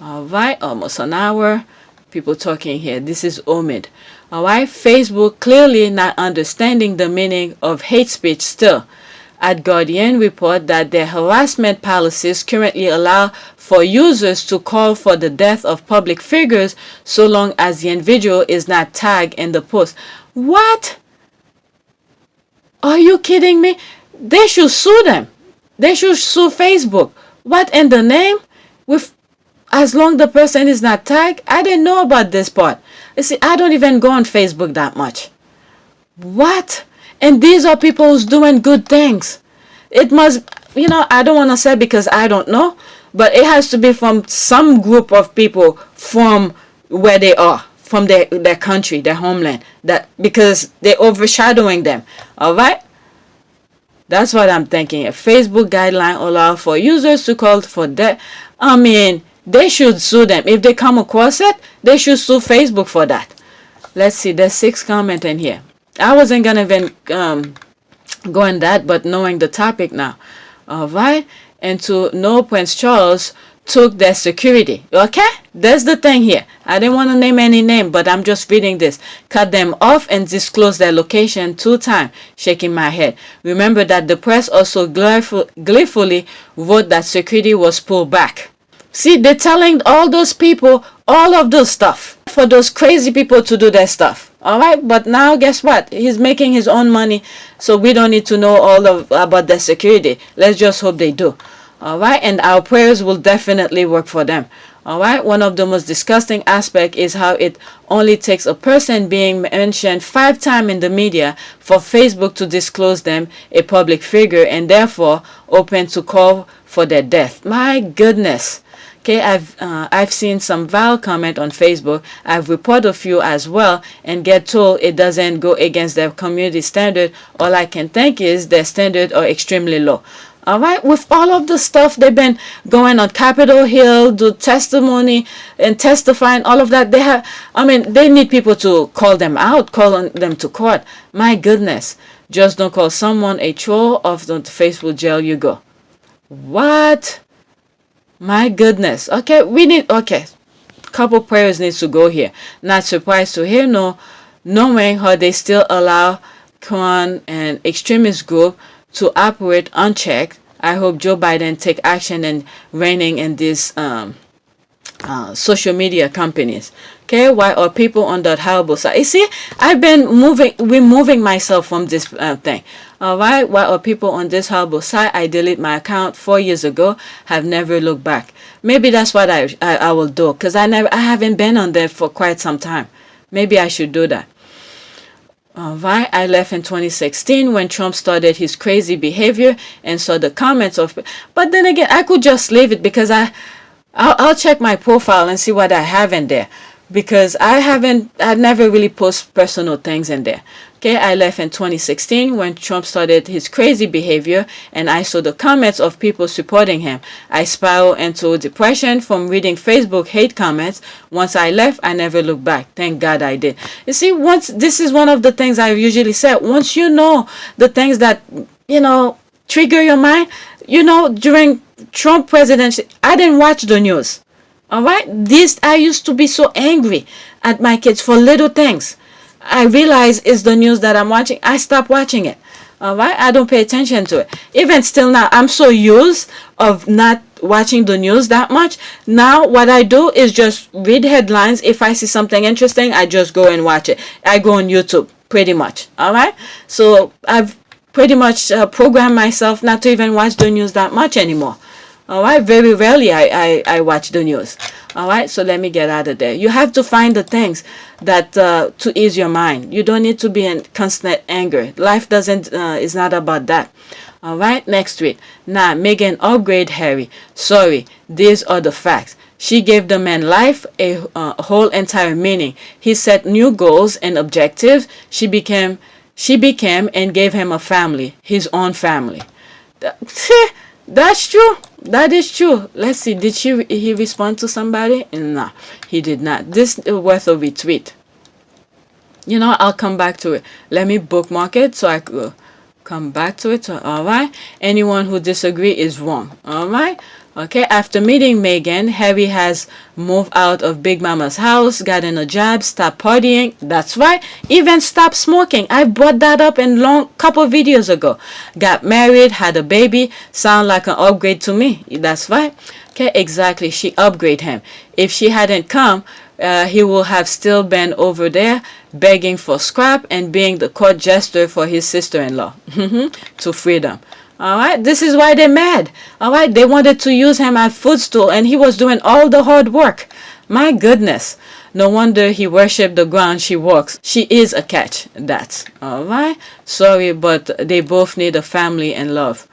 All right, almost an hour. People talking here. This is Omid. All right, Facebook clearly not understanding the meaning of hate speech still. At Guardian report that their harassment policies currently allow for users to call for the death of public figures so long as the individual is not tagged in the post. What? Are you kidding me? They should sue them. They should sue Facebook. What in the name? As long the person is not tagged? I didn't know about this part. You see, I don't even go on Facebook that much. What? And these are people who's doing good things. It must, I don't want to say because I don't know, but it has to be from some group of people from where they are, from their country, their homeland, because they're overshadowing them. All right? That's what I'm thinking. A Facebook guideline allow for users to call for that. I mean, they should sue them. If they come across it, they should sue Facebook for that. Let's see. There's 6 comments in here. I wasn't going to even go in that, but knowing the topic now. All right. And to know Prince Charles took their security. Okay? There's the thing here. I didn't want to name any name, but I'm just reading this. Cut them off and disclose their location 2 times. Shaking my head. Remember that the press also gleefully wrote that security was pulled back. See, they're telling all those people all of those stuff for those crazy people to do their stuff. All right, but now guess what? He's making his own money, so we don't need to know about their security. Let's just hope they do. All right, and our prayers will definitely work for them. All right, one of the most disgusting aspects is how it only takes a person being mentioned 5 times in the media for Facebook to disclose them a public figure and therefore open to call for their death. My goodness. Okay, I've seen some vile comment on Facebook. I've reported a few as well and get told it doesn't go against their community standard. All I can think is their standards are extremely low. All right, with all of the stuff they've been going on Capitol Hill, do testimony and testifying, all of that, they need people to call them out, call them to court. My goodness, just don't call someone a troll, off the Facebook jail you go. What? My goodness. Okay, couple prayers needs to go here. Not surprised to hear knowing how they still allow Quran and extremist group to operate unchecked. I hope Joe Biden take action and reining in these social media companies. Okay, why are people on that horrible side? You see, I've been removing myself from this thing. All right, why are people on this horrible side? I deleted my account 4 years ago. Have never looked back. Maybe that's what I will do, because I haven't been on there for quite some time. Maybe I should do that. All right, I left in 2016 when Trump started his crazy behavior and saw the comments of. But then again, I could just leave it because I'll check my profile and see what I have in there, because I never really post personal things in there. Okay, I left in 2016 when Trump started his crazy behavior and I saw the comments of people supporting him. I spiraled into depression from reading Facebook hate comments. Once I left, I never looked back. Thank God I did. You see, this is one of the things I usually say. Once you know the things that, trigger your mind, during Trump presidency, I didn't watch the news. All right, I used to be so angry at my kids for little things. I realize it's the news that I'm watching. I stopped watching it. All right, I don't pay attention to it. Even still now, I'm so used of not watching the news that much. Now, what I do is just read headlines. If I see something interesting, I just go and watch it. I go on YouTube, pretty much. All right, so I've pretty much programmed myself not to even watch the news that much anymore. All right, very rarely I watch the news. All right, so let me get out of there. You have to find the things that to ease your mind. You don't need to be in constant anger. Life is not about that. All right, next tweet. Nah, Meghan upgrade Harry. Sorry, these are the facts. She gave the man life, a whole entire meaning. He set new goals and objectives. She became and gave him a family, his own family. That's true. That is true. Let's see. Did he respond to somebody? No, he did not. This is worth a retweet. I'll come back to it. Let me bookmark it so I could come back to it. So, all right. Anyone who disagrees is wrong. All right. Okay, after meeting Meghan, Harry has moved out of Big Mama's house, gotten a job, stopped partying. That's right, even stopped smoking. I brought that up in couple videos ago. Got married, had a baby. Sound like an upgrade to me. That's right. Okay, exactly. She upgraded him. If she hadn't come, he would have still been over there begging for scrap and being the court jester for his sister-in-law to freedom. All right, this is why they're mad. All right, they wanted to use him as footstool and he was doing all the hard work. My goodness. No wonder he worshipped the ground she walks. She is a catch. That's all right. Sorry, but they both need a family and love.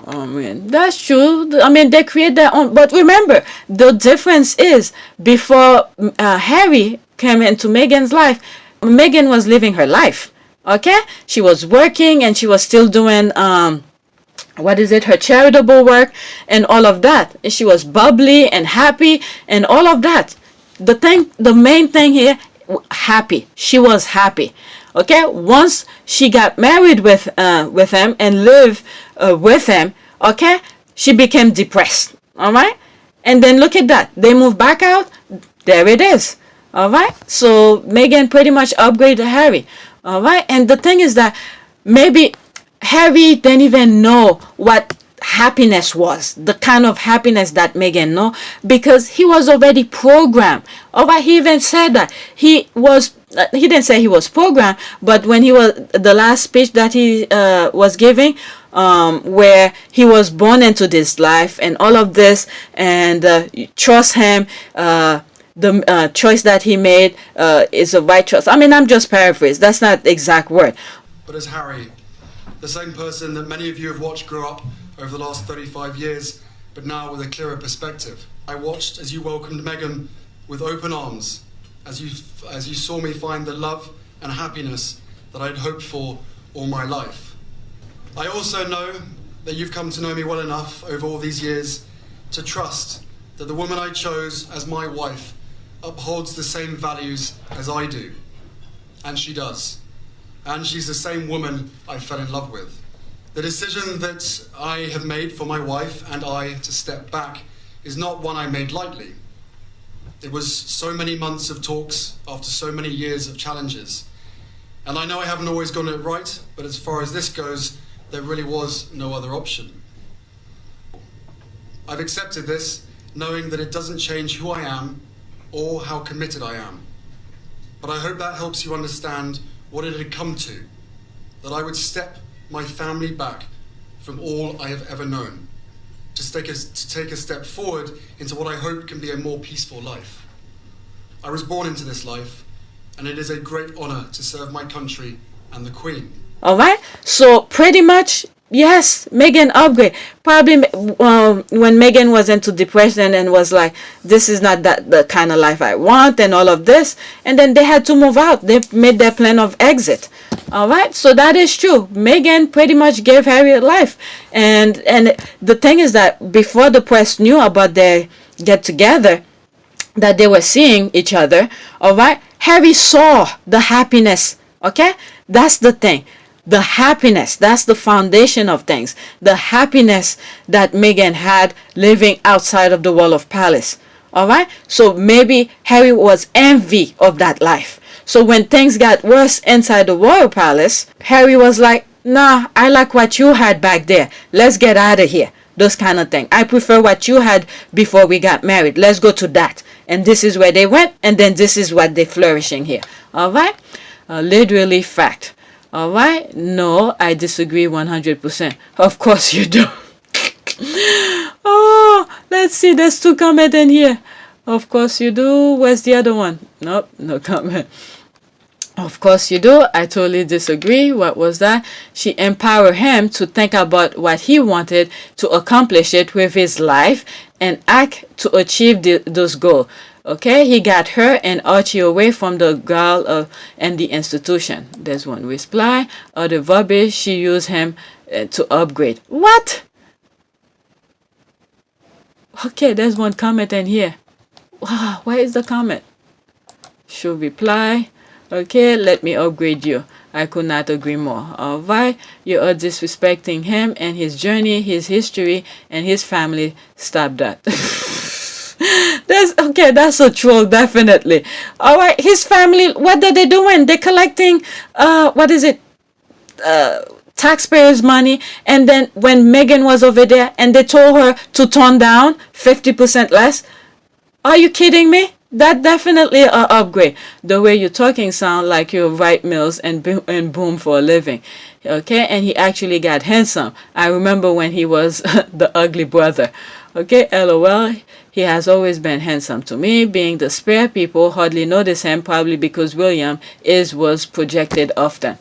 Oh man, that's true. They create their own. But remember, the difference is before Harry came into Meghan's life, Meghan was living her life. Okay, she was working and she was still doing her charitable work and all of that. She was bubbly and happy and all of that. The main thing here, happy. She was happy. Okay, once she got married with him and lived with him, okay, she became depressed. All right, And then look at that. They move back out. There it is. All right. So Meghan pretty much upgraded Harry. All right. And the thing is that maybe Harry didn't even know what happiness was, the kind of happiness that Meghan know, because he was already programmed. All right. He even said that he didn't say he was programmed, but when he was the last speech that he was giving, where he was born into this life and all of this, and trust him, the choice that he made is the right choice. I mean, I'm just paraphrasing. That's not the exact word. But as Harry, the same person that many of you have watched grow up over the last 35 years, but now with a clearer perspective. I watched as you welcomed Meghan with open arms, as you saw me find the love and happiness that I'd hoped for all my life. I also know that you've come to know me well enough over all these years to trust that the woman I chose as my wife upholds the same values as I do. And she does. And she's the same woman I fell in love with. The decision that I have made for my wife and I to step back is not one I made lightly. It was so many months of talks after so many years of challenges. And I know I haven't always gotten it right, but as far as this goes, there really was no other option. I've accepted this, knowing that it doesn't change who I am or how committed I am. But I hope that helps you understand what it had come to, that I would step my family back from all I have ever known, to take a step forward into what I hope can be a more peaceful life. I was born into this life, and it is a great honor to serve my country and the Queen. All right. So pretty much, yes, Meghan upgrade. Probably when Meghan was into depression and was like, this is not the kind of life I want and all of this. And then they had to move out. They made their plan of exit. All right. So that is true. Meghan pretty much gave Harry a life. And the thing is that before the press knew about their get together, that they were seeing each other, all right, Harry saw the happiness. Okay. That's the thing. The happiness, that's the foundation of things. The happiness that Meghan had living outside of the wall of palace. All right. So maybe Harry was envy of that life. So when things got worse inside the royal palace, Harry was like, nah, I like what you had back there. Let's get out of here. Those kind of thing. I prefer what you had before we got married. Let's go to that. And this is where they went. And then this is what they're flourishing here. All right. Literally fact. All right. No, I disagree 100%. Of course you do. Oh, let's see. There's 2 comments in here. Of course you do. Where's the other one? Nope, no comment. Of course you do. I totally disagree. What was that? She empowered him to think about what he wanted to accomplish it with his life and act to achieve those goals. Okay, he got her and Archie away from the girl and the institution. There's one reply. Other verbiage, she used him to upgrade. What? Okay, there's one comment in here. Wow, where is the comment? Should reply. Okay, let me upgrade you. I could not agree more. All right, you are disrespecting him and his journey, his history, and his family. Stop that. That's a troll, definitely. All right, his family, what are they doing? They're collecting what is it, taxpayers money. And then when Meghan was over there and they told her to tone down 50% less, are you kidding me? That definitely an upgrade. The way you're talking sound like you write mills and boom for a living. Okay, and he actually got handsome. I remember when he was the ugly brother. Okay, LOL. He has always been handsome to me. Being the spare, people hardly notice him, probably because William was projected often.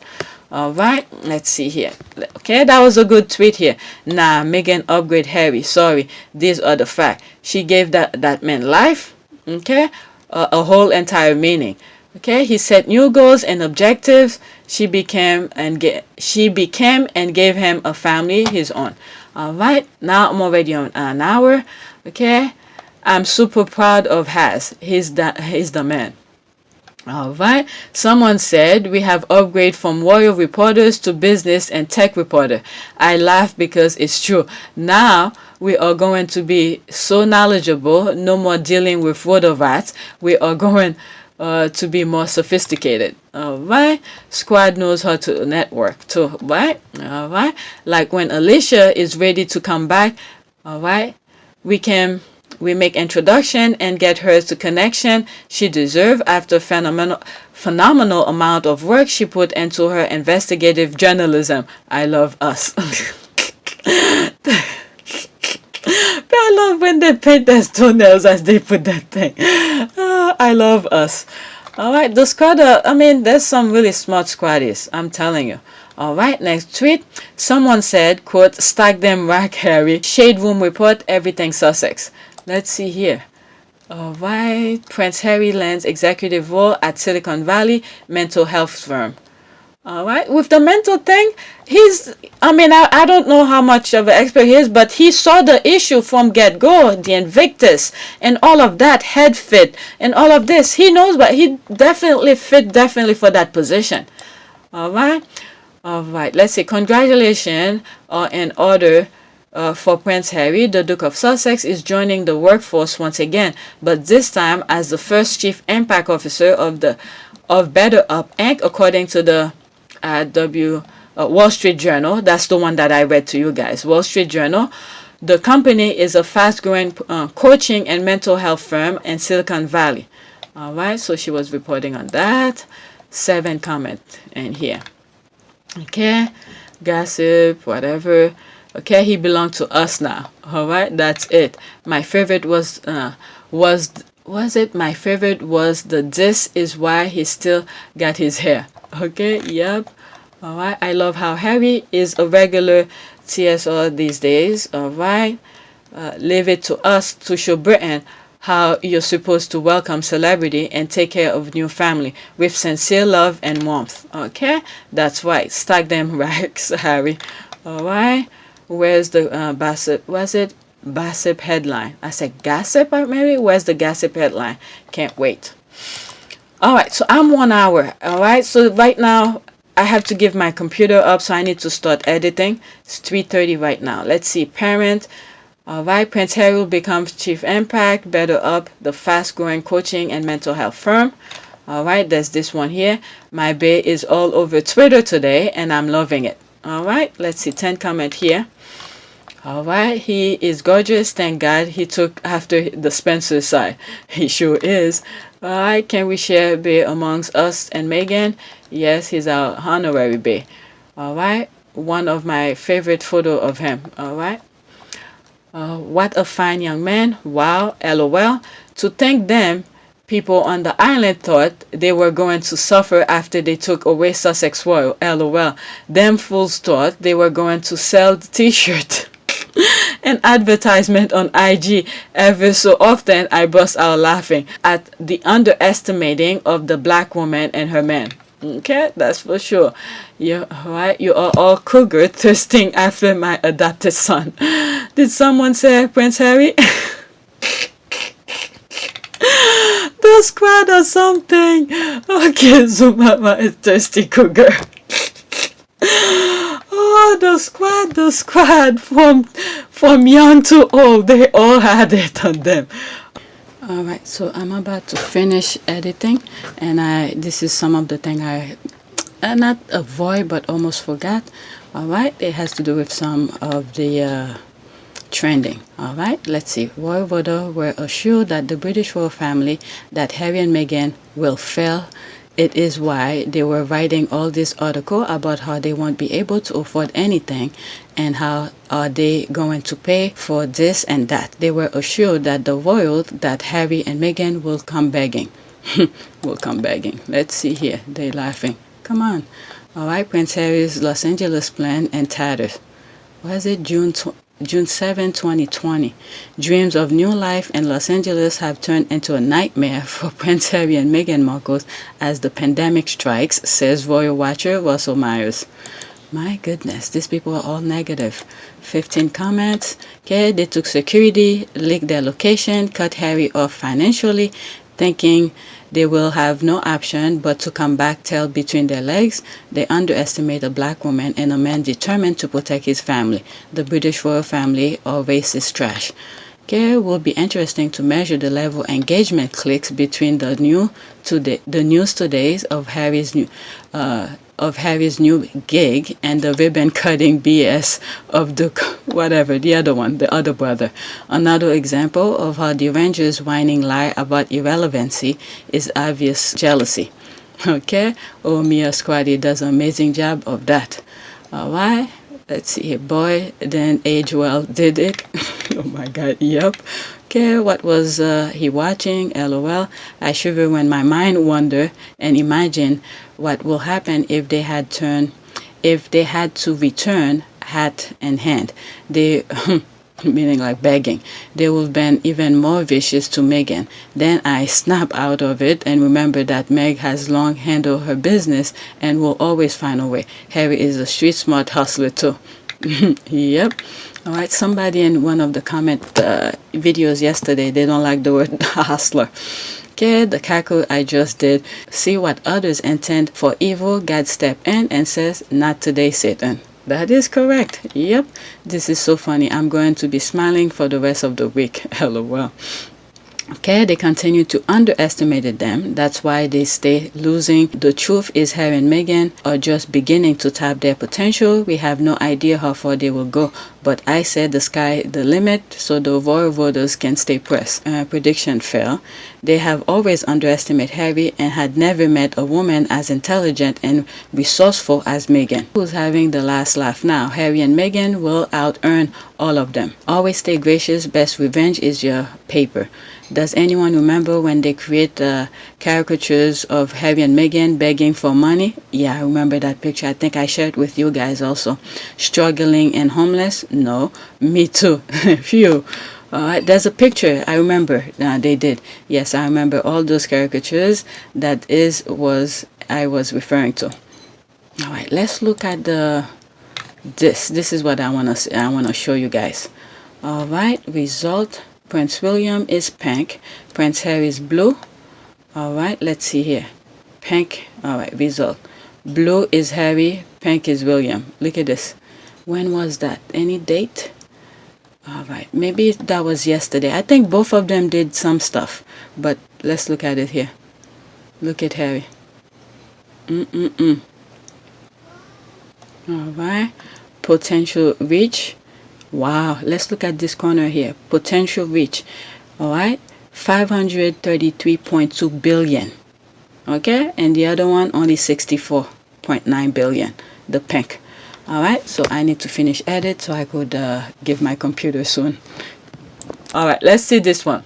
All right, let's see here. Okay, that was a good tweet here. Nah, Meghan upgrade Harry. Sorry, these are the facts. She gave that man life. Okay, a whole entire meaning. Okay, he set new goals and objectives. She became and gave him a family his own. All right, now I'm already on an hour. Okay, I'm super proud of Has. He's the man. All right. Someone said we have upgrade from royal reporters to business and tech reporter. I laugh because it's true. Now we are going to be so knowledgeable. No more dealing with roto rats. We are going to be more sophisticated. All right. Squad knows how to network too. Right. All right. Like when Alicia is ready to come back. All right. We make introduction and get her to connection she deserve after phenomenal amount of work she put into her investigative journalism. I love us. I love when they paint their toenails as they put that thing. I love us. All right, the squad. There's some really smart squaddies. I'm telling you. All right, next tweet. Someone said, quote, stack them rack Harry. Shade room report, everything Sussex. Let's see here. All right. Prince Harry lands executive role at Silicon Valley mental health firm. All right. With the mental thing, I don't know how much of an expert he is, but he saw the issue from get-go, the Invictus, and all of that, head fit, and all of this. He knows, but he definitely fit for that position. All right. All right. Let's see. Congratulations are in order. For Prince Harry, the Duke of Sussex is joining the workforce once again, but this time as the first Chief Impact Officer of Better Up Inc., according to the Wall Street Journal. That's the one that I read to you guys. Wall Street Journal. The company is a fast-growing coaching and mental health firm in Silicon Valley. All right, so she was reporting on that. 7 comments in here. Okay, gossip, whatever. Okay, he belonged to us now. All right, that's it. My favorite was it? My favorite was the this is why he still got his hair. Okay, yep. All right, I love how Harry is a regular TSR these days. All right, leave it to us to show Britain how you're supposed to welcome celebrity and take care of new family with sincere love and warmth. Okay, that's right. Stack them racks, Harry. All right. Where's the gossip? Was it gossip headline? I said gossip, maybe? Where's the gossip headline? Can't wait. All right, so I'm 1 hour. All right, so right now I have to give my computer up, so I need to start editing. It's 3:30 right now. Let's see. Parent. All right, Prince Harry will become Chief Impact, Better Up, the fast-growing coaching and mental health firm. All right, there's this one here. My bae is all over Twitter today, and I'm loving it. All right, let's see. 10 comment here. All right, he is gorgeous. Thank God he took after the Spencer side. He sure is. All right, can we share bae amongst us and Meghan? Yes, he's our honorary bae. All right, one of my favorite photo of him. All right. What a fine young man. Wow, LOL. To thank them, people on the island thought they were going to suffer after they took away Sussex Royal. LOL. Them fools thought they were going to sell the t-shirt. An advertisement on IG. Every so often I burst out laughing at the underestimating of the black woman and her man. Okay, that's for sure. You right? You are all cougar thirsting after my adopted son. Did someone say Prince Harry? The squad or something. Okay, so mama is thirsty cougar. Oh, the squad from young to old, they all had it on them. All right, so I'm about to finish editing, and this is some of the thing I not avoid but almost forgot. All right, it has to do with some of the trending. All right, let's see. Royal Voter were assured that the British royal family, that Harry and Meghan will fail. It is why they were writing all this article about how they won't be able to afford anything and how are they going to pay for this and that. They were assured that the royal, that Harry and Meghan will come begging. Will come begging. Let's see here. They're laughing. Come on. All right, Prince Harry's Los Angeles plan and tatters. Was it June 7, 2020. Dreams of new life in Los Angeles have turned into a nightmare for Prince Harry and Meghan Markle as the pandemic strikes, says royal watcher Russell Myers. My goodness, these people are all negative. 15 comments. Okay, they took security, leaked their location, cut Harry off financially, thinking They will have no option but to come back tail between their legs. They underestimate a black woman and a man determined to protect his family. The British royal family or racist trash. Okay, it will be interesting to measure the level of engagement clicks between the news todays of Harry's new gig and the ribbon cutting BS of the other brother. Another example of how the Avengers whining lie about irrelevancy is obvious jealousy. Okay, Mia Squaddy does an amazing job of that. Alright, let's see here. Boy, then age well did it. Oh my god, yep. Okay, what was he watching? LOL. I shiver when my mind wander and imagine what will happen if they had to return hat in hand. They meaning like begging. They will be even more vicious to Meghan. Then I snap out of it and remember that Meg has long handled her business and will always find a way. Harry is a street smart hustler too. Yep. All right, somebody in one of the comment videos yesterday, they don't like the word hustler. Okay, the cackle I just did. See what others intend for evil, God step in and says, not today, Satan. That is correct. Yep, this is so funny. I'm going to be smiling for the rest of the week. LOL. Okay, they continue to underestimate them. That's why they stay losing. The truth is Harry and Meghan are just beginning to tap their potential. We have no idea how far they will go. But I said the sky the limit so the royal voters can stay pressed. Prediction fell. They have always underestimated Harry and had never met a woman as intelligent and resourceful as Meghan. Who's having the last laugh now? Harry and Meghan will out-earn all of them. Always stay gracious. Best revenge is your paper. Does anyone remember when they create caricatures of Harry and Meghan begging for money? Yeah, I remember that picture. I think I shared with you guys also. Struggling and homeless? No, me too. Phew. There's a picture. I remember they did. Yes, I remember all those caricatures. I was referring to. All right, let's look at this. This is what I wanna show you guys. All right, result. Prince William is pink. Prince Harry is blue. All right, let's see here. Pink. All right, result. Blue is Harry. Pink is William. Look at this. When was that? Any date? All right, maybe that was yesterday. I think both of them did some stuff, but let's look at it here. Look at Harry. All right, potential reach. Wow, let's look at this corner here. Potential reach. All right, 533.2 billion. Okay, and the other one only 64.9 billion. The pink. All right, so I need to finish edit so I could give my computer soon. All right, let's see this one.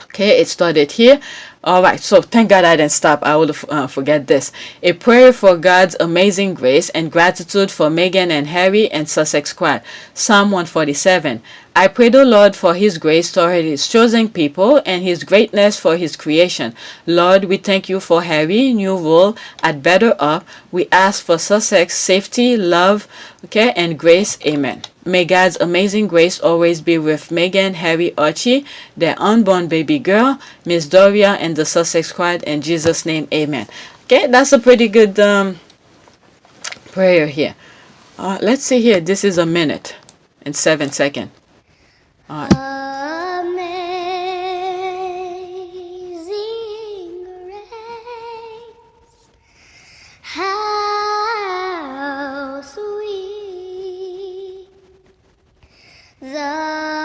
Okay, it started here. All right, so thank God I didn't stop. I would forget this. A prayer for God's amazing grace and gratitude for Meghan and Harry and Sussex squad. Psalm 147. I pray the Lord for his grace toward his chosen people and his greatness for his creation. Lord, we thank you for Harry, new role at Better Up. We ask for Sussex safety, love, okay, and grace. Amen. May God's amazing grace always be with Meghan, Harry, Archie, their unborn baby girl, Miss Doria, and the Sussex squad. In Jesus' name, amen. Okay, that's a pretty good prayer here. Let's see here. This is a minute and 7 seconds. Amazing grace, how sweet the